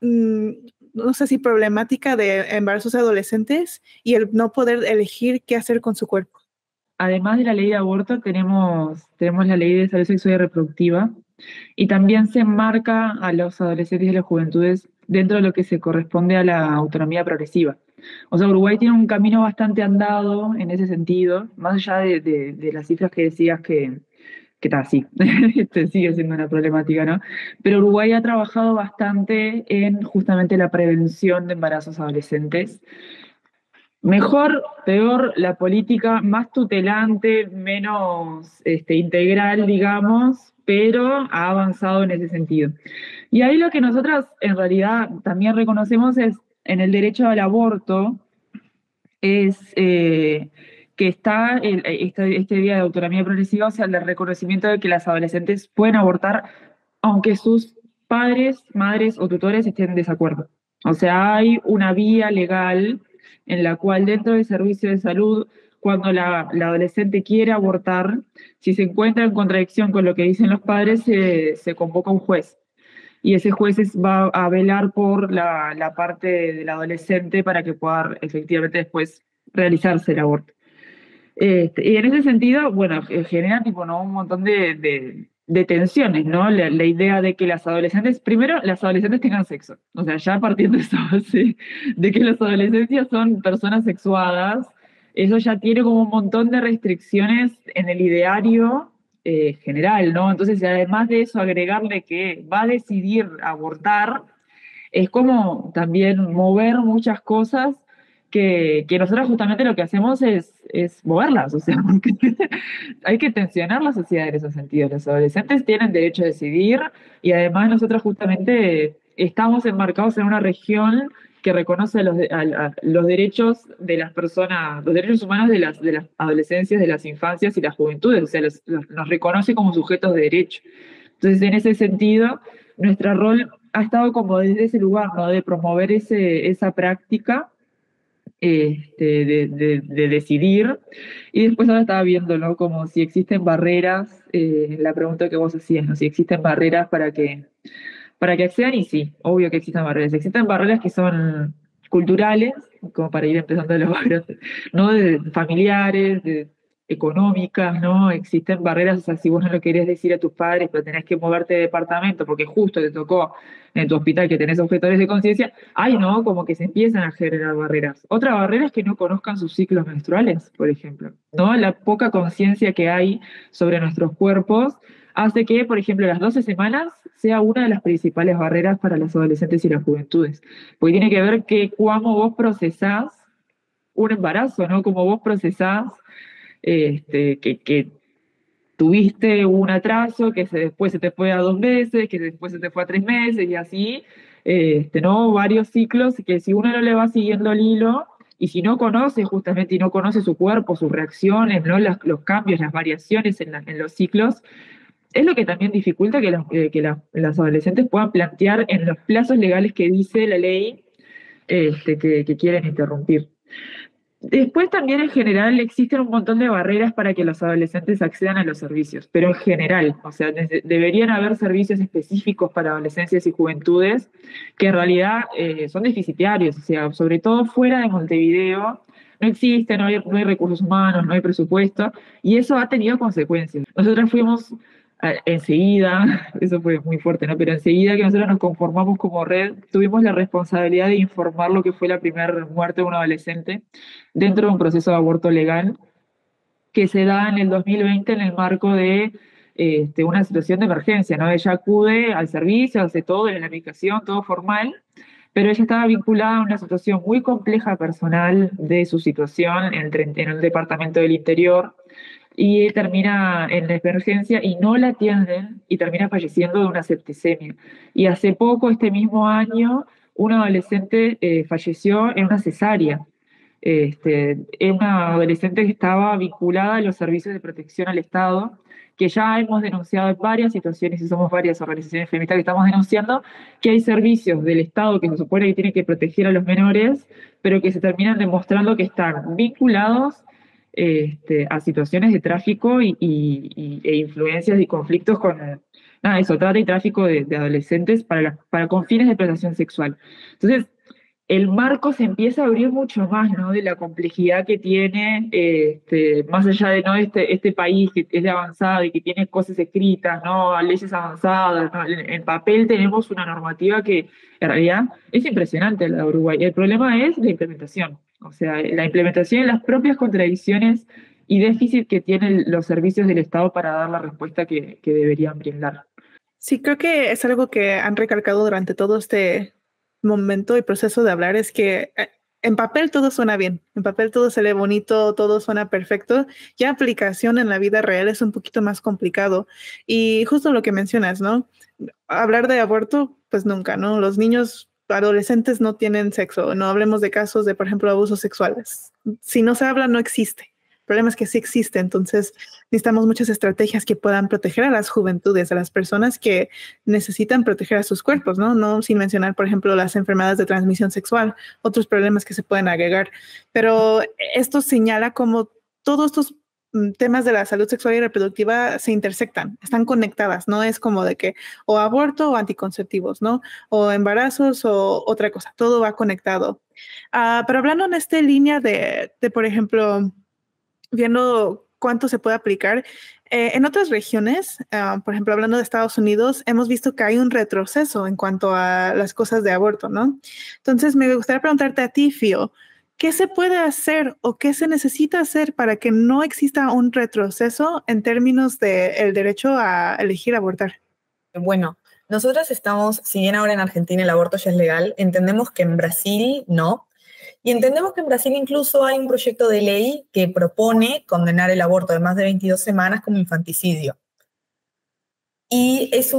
A: no sé si problemática de embarazos adolescentes y el no poder elegir qué hacer con su cuerpo?
D: Además de la ley de aborto, tenemos la ley de salud sexual y reproductiva, y también se enmarca a los adolescentes y a las juventudes dentro de lo que se corresponde a la autonomía progresiva. O sea, Uruguay tiene un camino bastante andado en ese sentido, más allá de las cifras que decías que está así, sigue siendo una problemática, ¿no? Pero Uruguay ha trabajado bastante en justamente la prevención de embarazos adolescentes. Mejor, peor, la política más tutelante, menos integral, digamos, pero ha avanzado en ese sentido. Y ahí lo que nosotros en realidad también reconocemos es en el derecho al aborto, es que está este día de autonomía progresiva, o sea, el reconocimiento de que las adolescentes pueden abortar aunque sus padres, madres o tutores estén en desacuerdo. O sea, hay una vía legal en la cual dentro del servicio de salud, cuando la adolescente quiere abortar, si se encuentra en contradicción con lo que dicen los padres, se convoca un juez. Y ese juez va a velar por la parte del adolescente para que pueda efectivamente después realizarse el aborto. Y en ese sentido, bueno, genera tipo, ¿no? Un montón de tensiones, ¿no? La idea de que las adolescentes, primero, las adolescentes tengan sexo. O sea, ya partiendo de esa base de que las adolescencias son personas sexuadas, eso ya tiene como un montón de restricciones en el ideario general, ¿no? Entonces, además de eso, agregarle que va a decidir abortar, es como también mover muchas cosas que nosotros justamente lo que hacemos es moverlas, o sea, porque hay que tensionar la sociedad en ese sentido. Los adolescentes tienen derecho a decidir y además nosotros justamente estamos enmarcados en una región que reconoce los derechos de las personas, los derechos humanos de las adolescencias, de las infancias y las juventudes, o sea, nos reconoce como sujetos de derecho. Entonces, en ese sentido, nuestro rol ha estado como desde ese lugar, ¿no? De promover esa práctica de decidir. Y después ahora estaba viendo, ¿no? Como si existen barreras, la pregunta que vos hacías, ¿no? Si existen barreras para que accedan, y sí, obvio que existen barreras. Existen barreras que son culturales, como para ir empezando a los barreras, ¿no? De familiares, económicas, ¿no? Existen barreras, o sea, si vos no lo querés decir a tus padres, pero tenés que moverte de departamento porque justo te tocó en tu hospital que tenés objetores de conciencia, ay, ¿no? Como que se empiezan a generar barreras. Otra barrera es que no conozcan sus ciclos menstruales, por ejemplo, ¿no? La poca conciencia que hay sobre nuestros cuerpos hace que, por ejemplo, las 12 semanas sea una de las principales barreras para los adolescentes y las juventudes, porque tiene que ver que cómo vos procesás un embarazo, ¿no? Cómo vos procesás que tuviste un atraso que después se te fue a 2 meses, que después se te fue a 3 meses y así, ¿no? Varios ciclos que si uno no le va siguiendo el hilo y si no conoce justamente y no conoce su cuerpo, sus reacciones, ¿no? Los cambios, las variaciones en los ciclos, es lo que también dificulta las adolescentes puedan plantear en los plazos legales que dice la ley que quieren interrumpir. Después también en general existen un montón de barreras para que los adolescentes accedan a los servicios, pero en general, o sea, deberían haber servicios específicos para adolescencias y juventudes que en realidad son deficitarios, o sea, sobre todo fuera de Montevideo, no existe, no hay recursos humanos, no hay presupuesto, y eso ha tenido consecuencias. Nosotros fuimos enseguida, eso fue muy fuerte, ¿no? Pero enseguida que nosotros nos conformamos como red, tuvimos la responsabilidad de informar lo que fue la primera muerte de un adolescente dentro de un proceso de aborto legal que se da en el 2020 en el marco de una situación de emergencia, ¿no? Ella acude al servicio, hace todo en la aplicación, todo formal, pero ella estaba vinculada a una situación muy compleja personal de su situación en el departamento del interior, y termina en la emergencia y no la atienden y termina falleciendo de una septicemia. Y hace poco, este mismo año, un adolescente falleció en una cesárea. Es una adolescente que estaba vinculada a los servicios de protección al Estado, que ya hemos denunciado en varias situaciones y somos varias organizaciones feministas que estamos denunciando que hay servicios del Estado que se supone que tienen que proteger a los menores, pero que se terminan demostrando que están vinculados a situaciones de tráfico e influencias y conflictos con, nada, eso, trata y tráfico de adolescentes con fines de explotación sexual. Entonces, el marco se empieza a abrir mucho más, ¿no? De la complejidad que tiene, más allá de, ¿no? este país que es de avanzado y que tiene cosas escritas, ¿no? Leyes avanzadas, ¿no? En papel tenemos una normativa que en realidad es impresionante la de Uruguay. El problema es la implementación. O sea, la implementación y las propias contradicciones y déficit que tienen los servicios del Estado para dar la respuesta que deberían brindar.
A: Sí, creo que es algo que han recalcado durante todo este momento y proceso de hablar, es que en papel todo suena bien, en papel todo se lee bonito, todo suena perfecto, ya aplicación en la vida real es un poquito más complicado. Y justo lo que mencionas, ¿no? Hablar de aborto, pues nunca, ¿no? Los niños adolescentes no tienen sexo, no hablemos de casos de, por ejemplo, abusos sexuales. Si no se habla, no existe. El problema es que sí existe, entonces necesitamos muchas estrategias que puedan proteger a las juventudes, a las personas que necesitan proteger a sus cuerpos, ¿no? No sin mencionar, por ejemplo, las enfermedades de transmisión sexual, otros problemas que se pueden agregar. Pero esto señala cómo todos estos temas de la salud sexual y reproductiva se intersectan, están conectadas, no es como de que o aborto o anticonceptivos, ¿no? O embarazos o otra cosa, todo va conectado. Pero hablando en esta línea de por ejemplo, viendo cuánto se puede aplicar, en otras regiones, por ejemplo, hablando de Estados Unidos, hemos visto que hay un retroceso en cuanto a las cosas de aborto, ¿no? Entonces, me gustaría preguntarte a ti, Fio, ¿qué se puede hacer o qué se necesita hacer para que no exista un retroceso en términos del derecho a elegir abortar?
C: Bueno, nosotros estamos, si bien ahora en Argentina el aborto ya es legal, entendemos que en Brasil no. Y entendemos que en Brasil incluso hay un proyecto de ley que propone condenar el aborto de más de 22 semanas como infanticidio. Y es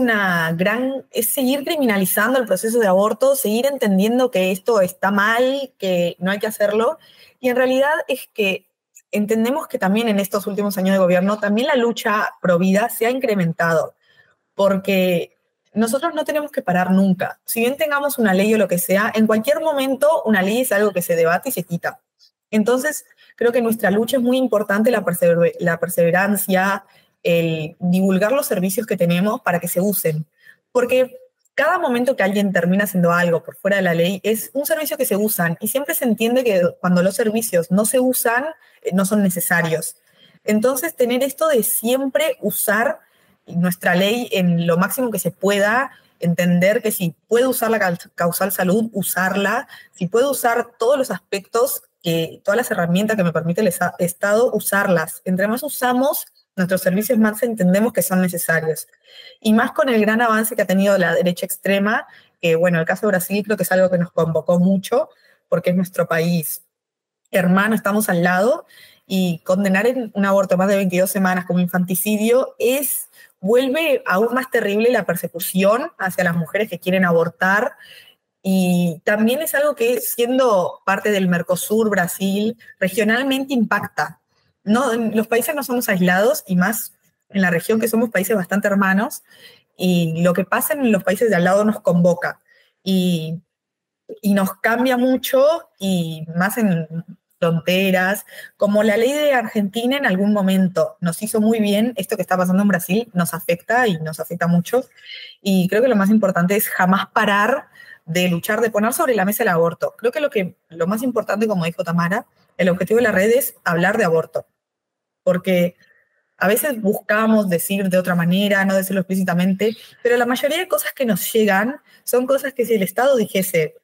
C: seguir criminalizando el proceso de aborto, seguir entendiendo que esto está mal, que no hay que hacerlo. Y en realidad es que entendemos que también en estos últimos años de gobierno, también la lucha pro vida se ha incrementado, porque nosotros no tenemos que parar nunca. Si bien tengamos una ley o lo que sea, en cualquier momento una ley es algo que se debate y se quita. Entonces, creo que nuestra lucha es muy importante, la perseverancia, el divulgar los servicios que tenemos para que se usen. Porque cada momento que alguien termina haciendo algo por fuera de la ley es un servicio que se usan y siempre se entiende que cuando los servicios no se usan, no son necesarios. Entonces, tener esto de siempre usar nuestra ley en lo máximo que se pueda, entender que si puede usar la causal salud, usarla, si puede usar todos los aspectos, todas las herramientas que me permite el Estado, usarlas. Entre más usamos nuestros servicios, más entendemos que son necesarios. Y más con el gran avance que ha tenido la derecha extrema, que bueno, el caso de Brasil creo que es algo que nos convocó mucho, porque es nuestro país hermano, estamos al lado, y condenar un aborto de más de 22 semanas como infanticidio vuelve aún más terrible la persecución hacia las mujeres que quieren abortar. Y también es algo que, siendo parte del Mercosur, Brasil, regionalmente impacta. No, los países no somos aislados, y más en la región, que somos países bastante hermanos, y lo que pasa en los países de al lado nos convoca. Y nos cambia mucho, y más en fronteras, como la ley de Argentina en algún momento nos hizo muy bien, esto que está pasando en Brasil nos afecta y nos afecta mucho. Y creo que lo más importante es jamás parar de luchar, de poner sobre la mesa el aborto. Creo que lo más importante, como dijo Tamara, el objetivo de la red es hablar de aborto, porque a veces buscamos decir de otra manera, no decirlo explícitamente, pero la mayoría de cosas que nos llegan son cosas que si el Estado dijese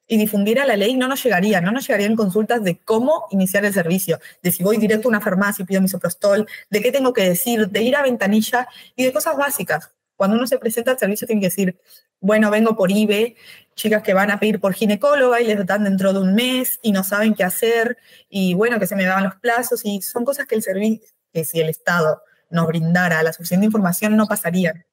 C: y difundiera la ley, no nos llegarían consultas de cómo iniciar el servicio, de si voy directo a una farmacia y pido misoprostol, de qué tengo que decir, de ir a ventanilla y de cosas básicas. Cuando uno se presenta al servicio tiene que decir, bueno, vengo por IVE, chicas que van a pedir por ginecóloga y les dan dentro de un mes y no saben qué hacer, y bueno, que se me daban los plazos, y son cosas que el servicio, que si el Estado nos brindara la suficiente información, no pasarían.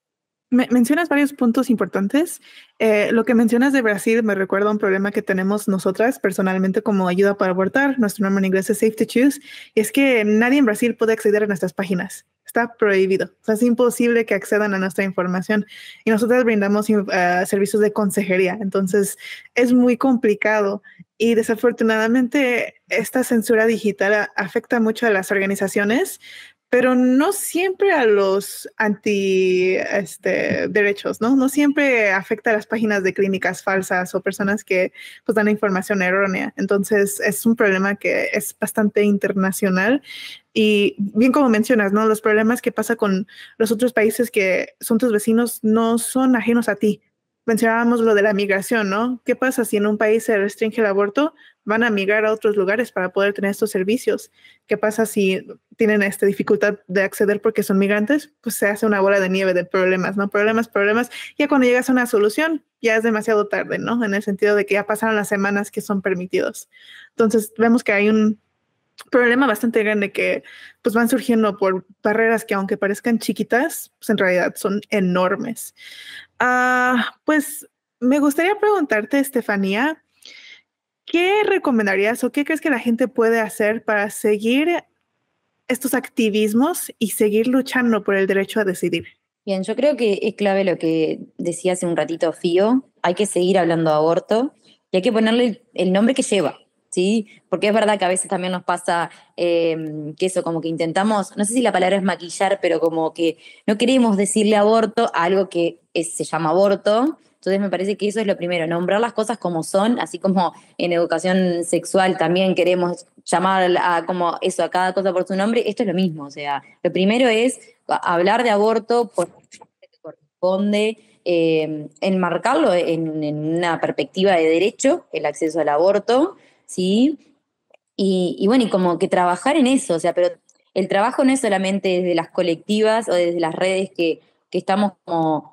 A: Mencionas varios puntos importantes. Lo que mencionas de Brasil me recuerda a un problema que tenemos nosotras personalmente como ayuda para abortar. Nuestro nombre en inglés es Safe to Choose. Y es que nadie en Brasil puede acceder a nuestras páginas. Está prohibido. O sea, es imposible que accedan a nuestra información. Y nosotras brindamos servicios de consejería. Entonces, es muy complicado. Y desafortunadamente, esta censura digital afecta mucho a las organizaciones, pero no siempre a los derechos, ¿no? No siempre afecta a las páginas de clínicas falsas o personas que pues dan información errónea. Entonces es un problema que es bastante internacional, y bien como mencionas, ¿no? Los problemas que pasa con los otros países que son tus vecinos no son ajenos a ti. Mencionábamos lo de la migración, ¿no? ¿Qué pasa si en un país se restringe el aborto? Van a migrar a otros lugares para poder tener estos servicios. ¿Qué pasa si tienen dificultad de acceder porque son migrantes? Pues se hace una bola de nieve de problemas, ¿no? Problemas. Ya cuando llegas a una solución, ya es demasiado tarde, ¿no? En el sentido de que ya pasaron las semanas que son permitidos. Entonces, vemos que hay un problema bastante grande que pues van surgiendo por barreras que, aunque parezcan chiquitas, pues en realidad son enormes. Pues me gustaría preguntarte, Estefanía, ¿qué recomendarías o qué crees que la gente puede hacer para seguir estos activismos y seguir luchando por el derecho a decidir?
B: Bien, yo creo que es clave lo que decía hace un ratito Fío. Hay que seguir hablando de aborto y hay que ponerle el nombre que lleva, ¿sí? Porque es verdad que a veces también nos pasa que eso, como que intentamos, no sé si la palabra es maquillar, pero como que no queremos decirle aborto a algo que se llama aborto. Entonces me parece que eso es lo primero, nombrar las cosas como son, así como en educación sexual también queremos llamar como eso, a cada cosa por su nombre. Esto es lo mismo, o sea, lo primero es hablar de aborto por lo que corresponde, enmarcarlo en una perspectiva de derecho, el acceso al aborto, ¿sí? Y bueno, y como que trabajar en eso, o sea, pero el trabajo no es solamente desde las colectivas o desde las redes que estamos como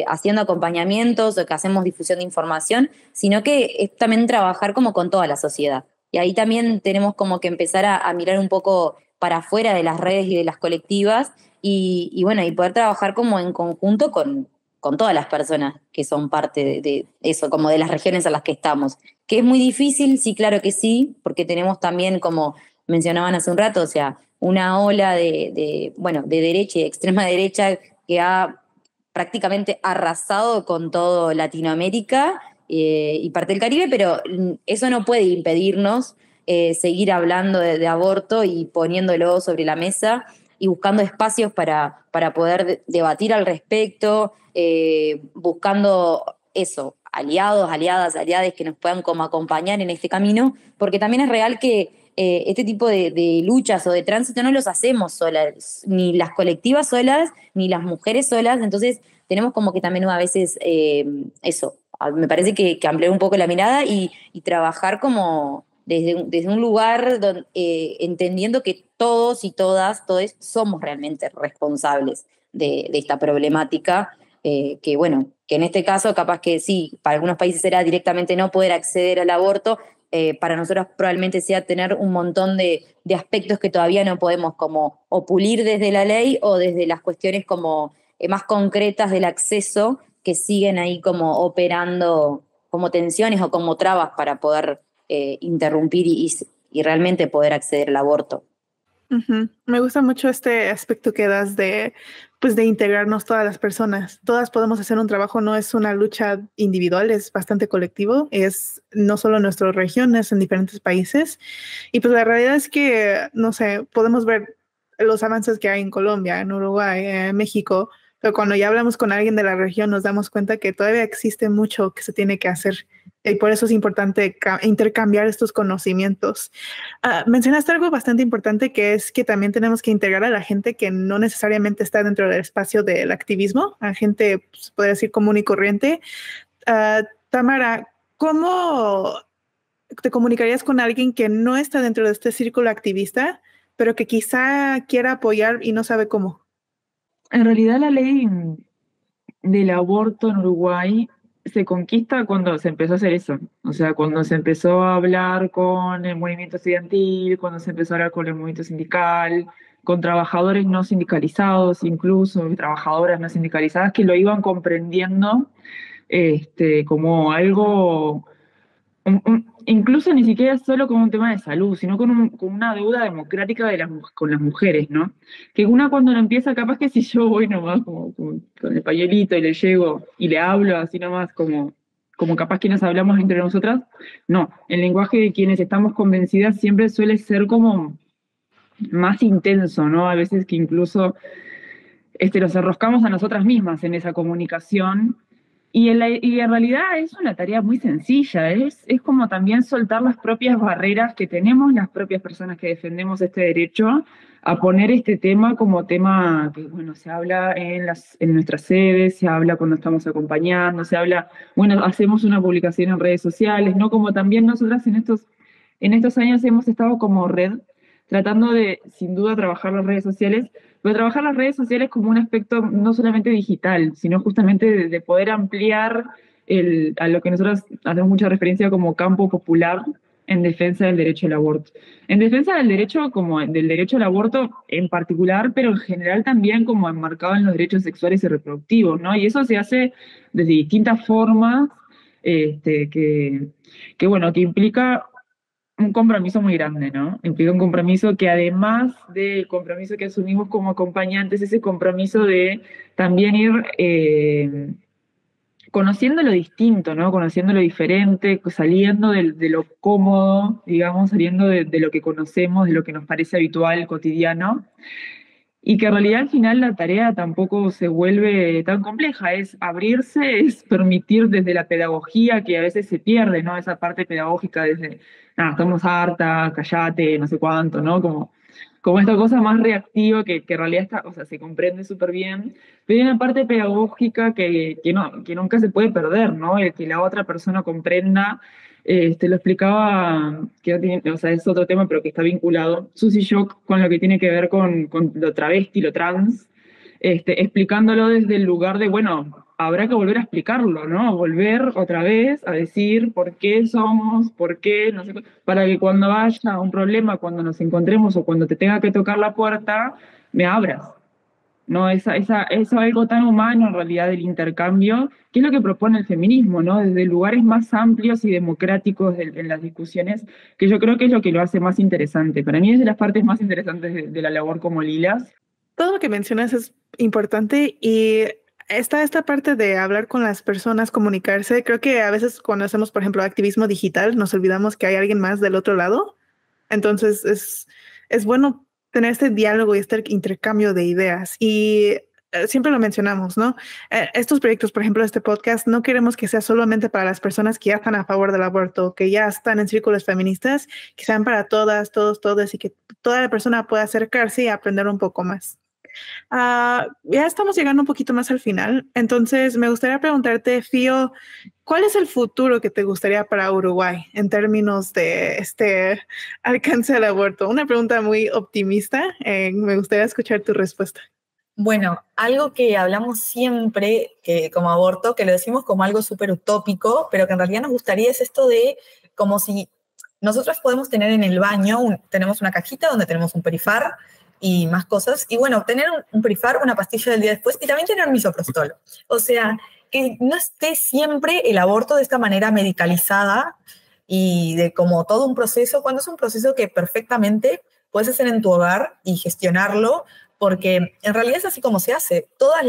B: haciendo acompañamientos o que hacemos difusión de información, sino que es también trabajar como con toda la sociedad. Y ahí también tenemos como que empezar a mirar un poco para afuera de las redes y de las colectivas y bueno, y poder trabajar como en conjunto con todas las personas que son parte de eso, como de las regiones en las que estamos. Que es muy difícil, sí, claro que sí, porque tenemos también, como mencionaban hace un rato, o sea, una ola de derecha y de extrema derecha que ha prácticamente arrasado con todo Latinoamérica y parte del Caribe, pero eso no puede impedirnos seguir hablando de aborto y poniéndolo sobre la mesa y buscando espacios para poder debatir al respecto, buscando eso, aliados, aliadas, aliades que nos puedan como acompañar en este camino, porque también es real que este tipo de luchas o de tránsito no los hacemos solas, ni las colectivas solas, ni las mujeres solas, entonces tenemos como que también a veces eso, me parece que ampliar un poco la mirada y trabajar como desde un lugar entendiendo que todos y todas, todos somos realmente responsables de esta problemática, que bueno, que en este caso capaz que sí, para algunos países era directamente no poder acceder al aborto, para nosotros probablemente sea tener un montón de aspectos que todavía no podemos como o pulir desde la ley o desde las cuestiones como más concretas del acceso que siguen ahí como operando como tensiones o como trabas para poder interrumpir y realmente poder acceder al aborto.
A: Ujú. Me gusta mucho este aspecto que das de, pues, de integrarnos todas las personas. Todas podemos hacer un trabajo, no es una lucha individual, es bastante colectivo, es no solo en nuestras regiones, en diferentes países. Y pues la realidad es que, no sé, podemos ver los avances que hay en Colombia, en Uruguay, en México, pero cuando ya hablamos con alguien de la región nos damos cuenta que todavía existe mucho que se tiene que hacer. Y por eso es importante intercambiar estos conocimientos. Mencionaste algo bastante importante que es que también tenemos que integrar a la gente que no necesariamente está dentro del espacio del activismo, a gente, pues, podría decir, común y corriente. Tamara, ¿cómo te comunicarías con alguien que no está dentro de este círculo activista, pero que quizá quiera apoyar y no sabe cómo?
D: En realidad la ley del aborto en Uruguay se conquista cuando se empezó a hacer eso. O sea, cuando se empezó a hablar con el movimiento estudiantil, cuando se empezó a hablar con el movimiento sindical, con trabajadores no sindicalizados, incluso trabajadoras no sindicalizadas que lo iban comprendiendo como algo incluso ni siquiera solo como un tema de salud, sino con una deuda democrática con las mujeres, ¿no? Que una cuando lo empieza, capaz que si yo voy nomás como con el pañuelito y le llego y le hablo así nomás como capaz que nos hablamos entre nosotras, no, el lenguaje de quienes estamos convencidas siempre suele ser como más intenso, ¿no? A veces que incluso nos enroscamos a nosotras mismas en esa comunicación y en realidad es una tarea muy sencilla, es como también soltar las propias barreras que tenemos las propias personas que defendemos este derecho a poner este tema como tema que, bueno, se habla en nuestras sedes, se habla cuando estamos acompañando, se habla, bueno, hacemos una publicación en redes sociales, ¿no? Como también nosotras en estos años hemos estado como red tratando de, sin duda, trabajar las redes sociales, pero trabajar las redes sociales como un aspecto no solamente digital, sino justamente de poder ampliar a lo que nosotros hacemos mucha referencia como campo popular en defensa del derecho al aborto. En defensa del derecho, como del derecho al aborto en particular, pero en general también como enmarcado en los derechos sexuales y reproductivos, ¿no? Y eso se hace desde distintas formas, bueno, que implica un compromiso muy grande, ¿no? Implica un compromiso que además del compromiso que asumimos como acompañantes, ese compromiso de también ir conociendo lo distinto, ¿no? Conociendo lo diferente, saliendo de lo cómodo, digamos, saliendo de lo que conocemos, de lo que nos parece habitual, cotidiano, y que en realidad al final la tarea tampoco se vuelve tan compleja, es abrirse, es permitir desde la pedagogía, que a veces se pierde, ¿no? Esa parte pedagógica desde, nada, estamos harta, callate, no sé cuánto, ¿no? Como esta cosa más reactiva que en realidad está, o sea, se comprende súper bien, pero hay una parte pedagógica que nunca se puede perder, ¿no? El que la otra persona comprenda. Lo explicaba, que no tiene, o sea, es otro tema, pero que está vinculado, Susie Shock, con lo que tiene que ver con lo travesti, lo trans, explicándolo desde el lugar de, bueno, habrá que volver a explicarlo, ¿no? Volver otra vez a decir por qué somos, por qué, no sé, para que cuando haya un problema, cuando nos encontremos o cuando te tenga que tocar la puerta, me abras. ¿No? Eso es algo tan humano en realidad del intercambio, que es lo que propone el feminismo, ¿no? Desde lugares más amplios y democráticos en las discusiones, que yo creo que es lo que lo hace más interesante. Para mí es de las partes más interesantes de la labor como Lilas.
A: Todo lo que mencionas es importante y está esta parte de hablar con las personas, comunicarse. Creo que a veces cuando hacemos, por ejemplo, activismo digital, nos olvidamos que hay alguien más del otro lado. Entonces es bueno tener este diálogo y este intercambio de ideas. Y siempre lo mencionamos, ¿no? Estos proyectos, por ejemplo, este podcast, no queremos que sea solamente para las personas que ya están a favor del aborto, que ya están en círculos feministas, que sean para todas, todos, todas, y que toda la persona pueda acercarse y aprender un poco más. Ya estamos llegando un poquito más al final, entonces me gustaría preguntarte, Fío, ¿cuál es el futuro que te gustaría para Uruguay en términos de este alcance al aborto? Una pregunta muy optimista, me gustaría escuchar tu respuesta.
C: Bueno, algo que hablamos siempre como aborto, que lo decimos como algo súper utópico, pero que en realidad nos gustaría es esto de como si nosotros podemos tener en el baño, tenemos una cajita donde tenemos un Perifar y más cosas. Y bueno, tener un Perifar, una pastilla del día después y también tener misoprostol. O sea, que no esté siempre el aborto de esta manera medicalizada y de como todo un proceso, cuando es un proceso que perfectamente puedes hacer en tu hogar y gestionarlo, porque en realidad es así como se hace. Todas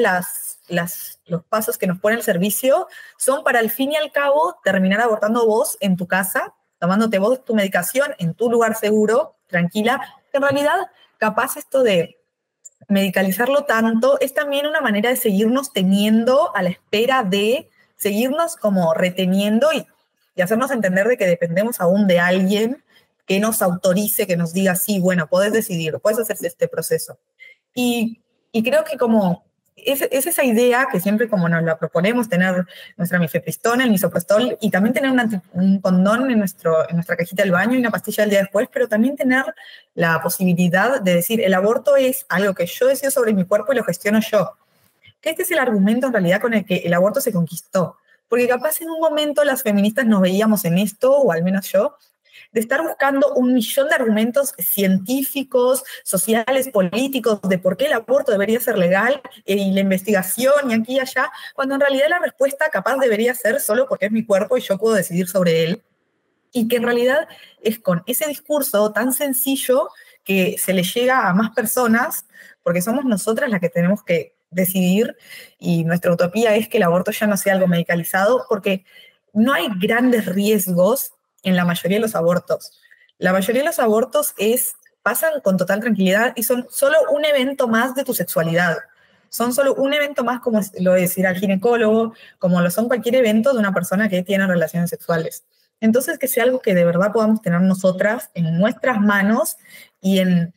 C: los pasos que nos pone el servicio son para al fin y al cabo terminar abortando vos en tu casa, tomándote vos tu medicación en tu lugar seguro, tranquila. En realidad, capaz esto de medicalizarlo tanto es también una manera de seguirnos teniendo a la espera de seguirnos como reteniendo y hacernos entender de que dependemos aún de alguien que nos autorice, que nos diga, sí, bueno, podés decidir, puedes hacer este proceso. Y creo que como es esa idea que siempre como nos la proponemos, tener nuestra mifepristona, el misoprostol, y también tener un condón en nuestra cajita del baño y una pastilla del día después, pero también tener la posibilidad de decir, el aborto es algo que yo decido sobre mi cuerpo y lo gestiono yo. Que este es el argumento en realidad con el que el aborto se conquistó. Porque capaz en un momento las feministas nos veíamos en esto, o al menos yo, de estar buscando un millón de argumentos científicos, sociales, políticos, de por qué el aborto debería ser legal, y la investigación, y aquí y allá, cuando en realidad la respuesta capaz debería ser solo porque es mi cuerpo y yo puedo decidir sobre él. Y que en realidad es con ese discurso tan sencillo que se le llega a más personas, porque somos nosotras las que tenemos que decidir, y nuestra utopía es que el aborto ya no sea algo medicalizado, porque no hay grandes riesgos en la mayoría de los abortos. La mayoría de los abortos pasan con total tranquilidad y son solo un evento más de tu sexualidad. Son solo un evento más, como lo decir al ginecólogo, como lo son cualquier evento de una persona que tiene relaciones sexuales. Entonces, que sea algo que de verdad podamos tener nosotras en nuestras manos y en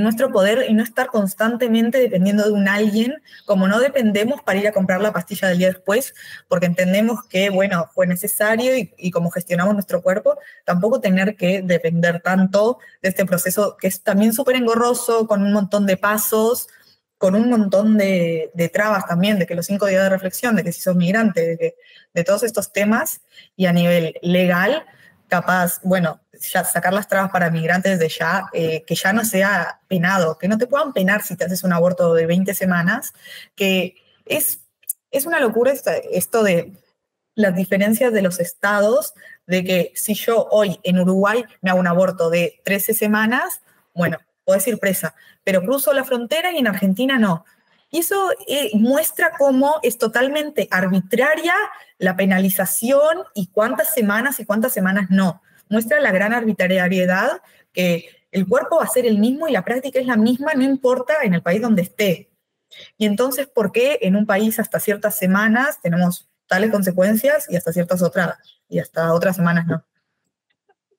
C: nuestro poder, y no estar constantemente dependiendo de un alguien, como no dependemos para ir a comprar la pastilla del día después, porque entendemos que, bueno, fue necesario y como gestionamos nuestro cuerpo, tampoco tener que depender tanto de este proceso que es también súper engorroso, con un montón de pasos, con un montón de trabas también, de que los 5 días de reflexión, de que si sos migrante, de todos estos temas, y a nivel legal, capaz, bueno, ya sacar las trabas para migrantes de ya, que ya no sea penado, que no te puedan penar si te haces un aborto de 20 semanas, que es una locura esto de las diferencias de los estados, de que si yo hoy en Uruguay me hago un aborto de 13 semanas, bueno, puedo ir presa, pero cruzo la frontera y en Argentina no. Y eso muestra cómo es totalmente arbitraria la penalización y cuántas semanas no. Muestra la gran arbitrariedad, que el cuerpo va a ser el mismo y la práctica es la misma, no importa en el país donde esté. Y entonces, ¿por qué en un país hasta ciertas semanas tenemos tales consecuencias y hasta otras semanas no?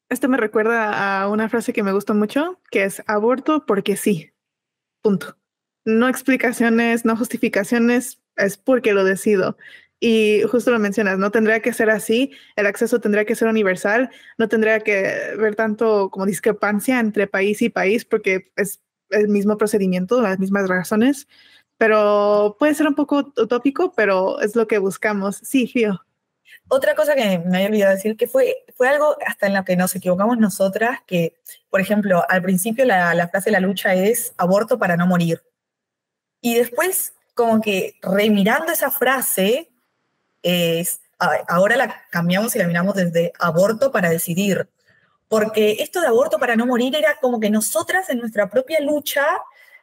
A: Esto me recuerda a una frase que me gustó mucho, que es aborto porque sí, punto. No explicaciones, no justificaciones, es porque lo decido. Y justo lo mencionas, no tendría que ser así, el acceso tendría que ser universal, no tendría que ver tanto como discrepancia entre país y país, porque es el mismo procedimiento, las mismas razones, pero puede ser un poco utópico, pero es lo que buscamos. Sí, Fío.
C: Otra cosa que me había olvidado decir, que fue algo hasta en lo que nos equivocamos nosotras, que, por ejemplo, al principio la frase de la lucha es aborto para no morir. Y después, como que remirando esa frase, ahora la cambiamos y la miramos desde aborto para decidir. Porque esto de aborto para no morir era como que nosotras en nuestra propia lucha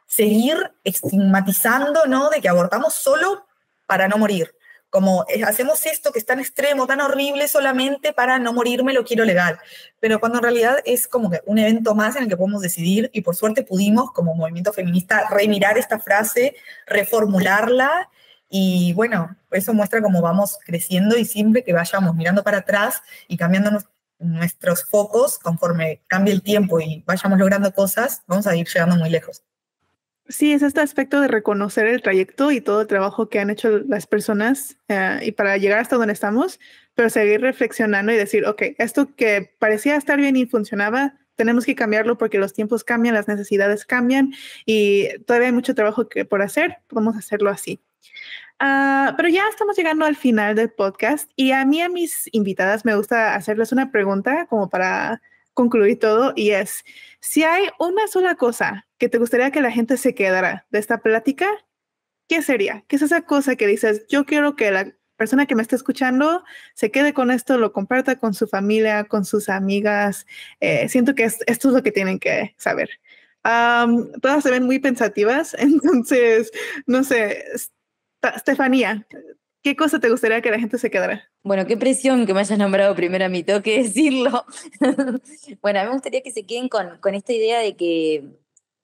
C: seguir estigmatizando, ¿no? De que abortamos solo para no morir. Como hacemos esto que es tan extremo, tan horrible, solamente para no morirme lo quiero legal. Pero cuando en realidad es como que un evento más en el que podemos decidir, y por suerte pudimos, como movimiento feminista, remirar esta frase, reformularla, y bueno, eso muestra cómo vamos creciendo, y siempre que vayamos mirando para atrás y cambiando nuestros focos, conforme cambie el tiempo y vayamos logrando cosas, vamos a ir llegando muy lejos.
A: Sí, es este aspecto de reconocer el trayecto y todo el trabajo que han hecho las personas y para llegar hasta donde estamos, pero seguir reflexionando y decir, ok, esto que parecía estar bien y funcionaba, tenemos que cambiarlo porque los tiempos cambian, las necesidades cambian y todavía hay mucho trabajo por hacer, podemos hacerlo así. Pero ya estamos llegando al final del podcast y a mí, a mis invitadas, me gusta hacerles una pregunta como para concluir todo y es, si hay una sola cosa que te gustaría que la gente se quedara de esta plática, ¿qué sería? ¿Qué es esa cosa que dices, yo quiero que la persona que me está escuchando se quede con esto, lo comparta con su familia, con sus amigas? Siento que esto es lo que tienen que saber. Todas se ven muy pensativas, entonces, no sé, Estefanía, ¿qué cosa te gustaría que la gente se quedara?
B: Bueno, qué presión que me hayas nombrado primero a mí, tengo que decirlo. Bueno, a mí me gustaría que se queden con esta idea de que,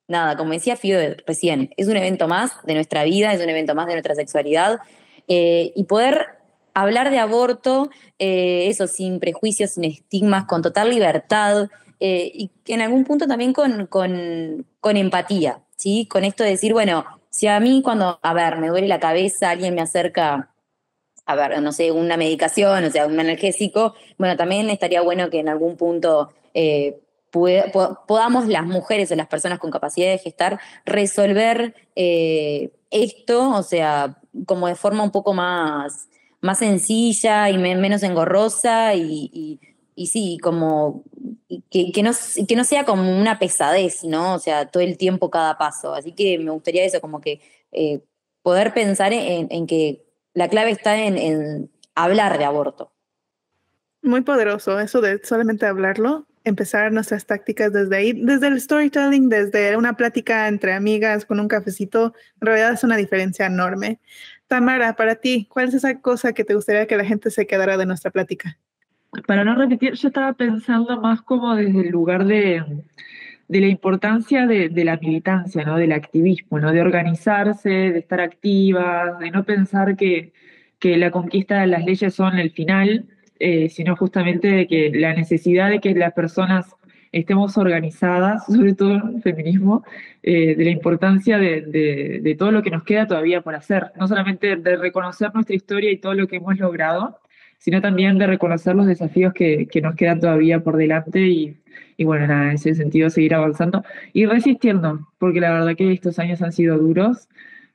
B: nada, como decía Fío recién, es un evento más de nuestra vida, es un evento más de nuestra sexualidad, y poder hablar de aborto, eso, sin prejuicios, sin estigmas, con total libertad, y que en algún punto también con empatía, ¿sí? Con esto de decir, bueno, si a mí cuando, a ver, me duele la cabeza, alguien me acerca, a ver, no sé, una medicación, o sea, un analgésico, bueno, también estaría bueno que en algún punto podamos las mujeres o las personas con capacidad de gestar resolver esto, o sea, como de forma un poco más sencilla y menos engorrosa y sí, como que no sea como una pesadez, ¿no? O sea, todo el tiempo cada paso. Así que me gustaría eso, como que poder pensar en que la clave está en hablar de aborto.
A: Muy poderoso eso de solamente hablarlo, empezar nuestras tácticas desde ahí, desde el storytelling, desde una plática entre amigas con un cafecito, en realidad es una diferencia enorme. Tamara, para ti, ¿cuál es esa cosa que te gustaría que la gente se quedara de nuestra plática?
D: Para no repetir, yo estaba pensando más como desde el lugar de la importancia de la militancia, ¿no? Del activismo, ¿no? De organizarse, de estar activas, de no pensar que la conquista de las leyes son el final, sino justamente de que la necesidad de que las personas estemos organizadas, sobre todo en el feminismo, de la importancia de todo lo que nos queda todavía por hacer, no solamente de reconocer nuestra historia y todo lo que hemos logrado, sino también de reconocer los desafíos que nos quedan todavía por delante y bueno, nada, en ese sentido seguir avanzando y resistiendo, porque la verdad que estos años han sido duros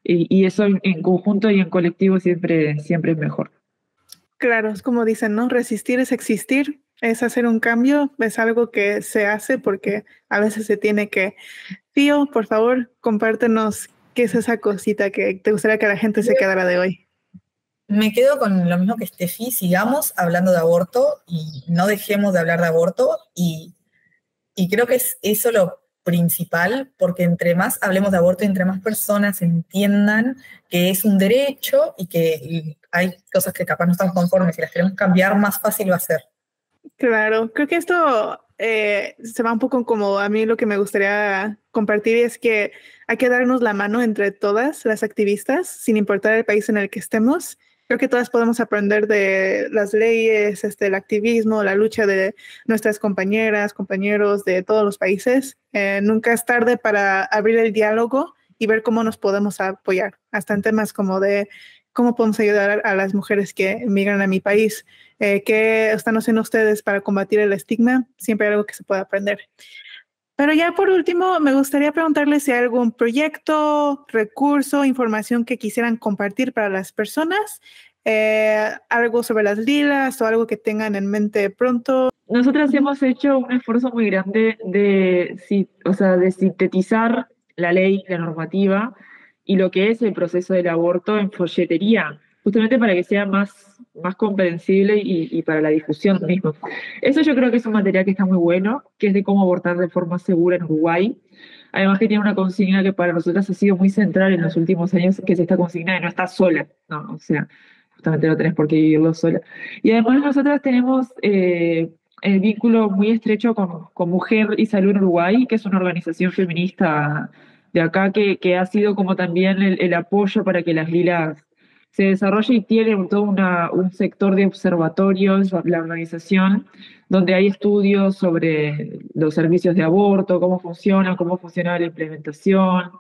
D: y eso en conjunto y en colectivo siempre es mejor.
A: Claro, es como dicen, ¿no? Resistir es existir, es hacer un cambio, es algo que se hace porque a veces se tiene que. Fío, por favor, compártenos qué es esa cosita que te gustaría que la gente se quedara de hoy.
C: Me quedo con lo mismo que Steffi, sigamos hablando de aborto y no dejemos de hablar de aborto y creo que es eso lo principal, porque entre más hablemos de aborto, entre más personas entiendan que es un derecho y que hay cosas que capaz no estamos conformes y las queremos cambiar, más fácil va a ser.
A: Claro, creo que esto se va un poco como a mí lo que me gustaría compartir es que hay que darnos la mano entre todas las activistas, sin importar el país en el que estemos. Creo que todas podemos aprender de las leyes, el activismo, la lucha de nuestras compañeras, compañeros de todos los países. Nunca es tarde para abrir el diálogo y ver cómo nos podemos apoyar, hasta en temas como de cómo podemos ayudar a las mujeres que emigran a mi país. ¿Qué están haciendo ustedes para combatir el estigma? Siempre hay algo que se puede aprender. Pero ya por último, me gustaría preguntarles si hay algún proyecto, recurso, información que quisieran compartir para las personas, algo sobre las lilas o algo que tengan en mente pronto.
D: Nosotras hemos hecho un esfuerzo muy grande de sintetizar la ley, la normativa y lo que es el proceso del aborto en folletería, justamente para que sea más comprensible y para la difusión misma. Eso yo creo que es un material que está muy bueno, que es de cómo abortar de forma segura en Uruguay. Además que tiene una consigna que para nosotras ha sido muy central en los últimos años, que es esta consigna de no estar sola, ¿no? O sea, justamente no tenés por qué vivirlo sola. Y además nosotras tenemos el vínculo muy estrecho con Mujer y Salud en Uruguay, que es una organización feminista de acá que ha sido como también el apoyo para que las lilas se desarrolle y tiene todo un sector de observatorios, la organización, donde hay estudios sobre los servicios de aborto, cómo funciona la implementación.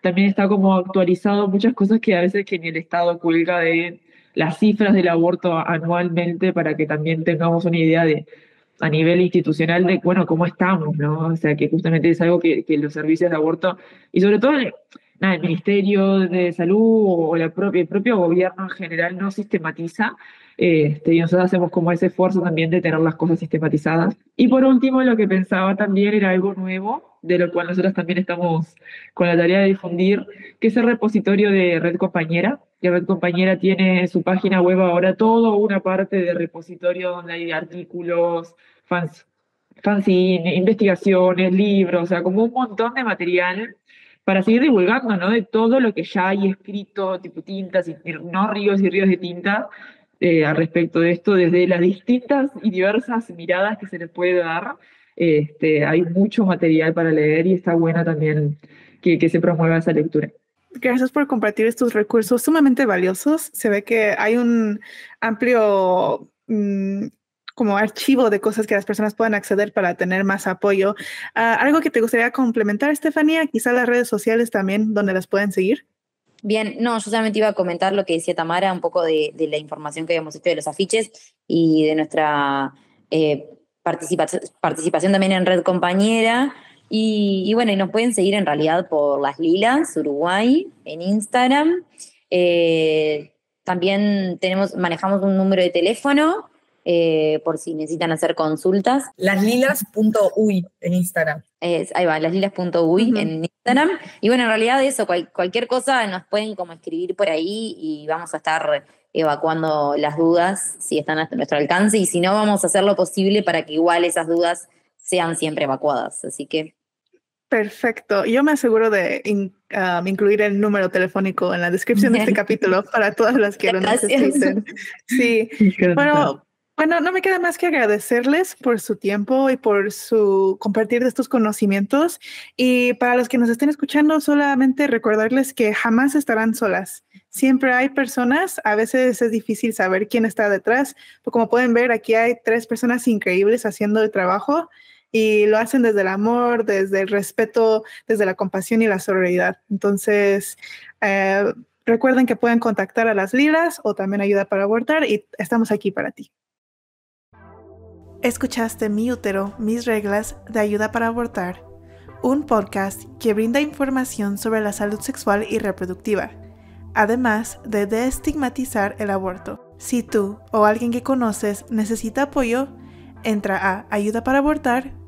D: También está como actualizado muchas cosas que a veces que ni el Estado cuelga de las cifras del aborto anualmente para que también tengamos una idea a nivel institucional de, bueno, cómo estamos, ¿no? O sea, que justamente es algo que los servicios de aborto, y sobre todo nada, el Ministerio de Salud o el propio gobierno en general no sistematiza. Y nosotros hacemos como ese esfuerzo también de tener las cosas sistematizadas. Y por último, lo que pensaba también era algo nuevo, de lo cual nosotros también estamos con la tarea de difundir, que es el repositorio de Red Compañera. Que Red Compañera tiene en su página web ahora toda una parte de repositorio donde hay artículos, fanzine, investigaciones, libros, o sea, como un montón de material para seguir divulgando, ¿no? De todo lo que ya hay escrito, tipo tintas, no ríos y ríos de tinta, al respecto de esto, desde las distintas y diversas miradas que se les puede dar. Hay mucho material para leer y está bueno también que se promueva esa lectura.
A: Gracias por compartir estos recursos sumamente valiosos. Se ve que hay un amplio como archivo de cosas que las personas pueden acceder para tener más apoyo. ¿Algo que te gustaría complementar, Estefanía? Quizá las redes sociales también, donde las pueden seguir.
B: Bien, no, yo solamente iba a comentar lo que decía Tamara, un poco de la información que habíamos hecho de los afiches y de nuestra participación también en Red Compañera. Y bueno, y nos pueden seguir en realidad por Las Lilas, Uruguay, en Instagram. También manejamos un número de teléfono por si necesitan hacer consultas.
C: Laslilas.uy en Instagram.
B: Ahí va, laslilas.uy en Instagram. Y bueno, en realidad eso, cualquier cosa nos pueden como escribir por ahí y vamos a estar evacuando las dudas si están a nuestro alcance y si no, vamos a hacer lo posible para que igual esas dudas sean siempre evacuadas. Así que...
A: Perfecto. Yo me aseguro de incluir el número telefónico en la descripción de este capítulo para todas las que lo necesiten. Sí, pero bueno, no me queda más que agradecerles por su tiempo y por su compartir de estos conocimientos. Y para los que nos estén escuchando, solamente recordarles que jamás estarán solas. Siempre hay personas, a veces es difícil saber quién está detrás, pero como pueden ver, aquí hay 3 personas increíbles haciendo el trabajo. Y lo hacen desde el amor, desde el respeto, desde la compasión y la sororidad. Entonces, recuerden que pueden contactar a Las Lilas o también Ayuda para Abortar y estamos aquí para ti. Escuchaste Mi Útero, Mis Reglas de Ayuda para Abortar, un podcast que brinda información sobre la salud sexual y reproductiva, además de desestigmatizar el aborto. Si tú o alguien que conoces necesita apoyo, entra a ayudaparabortar.org.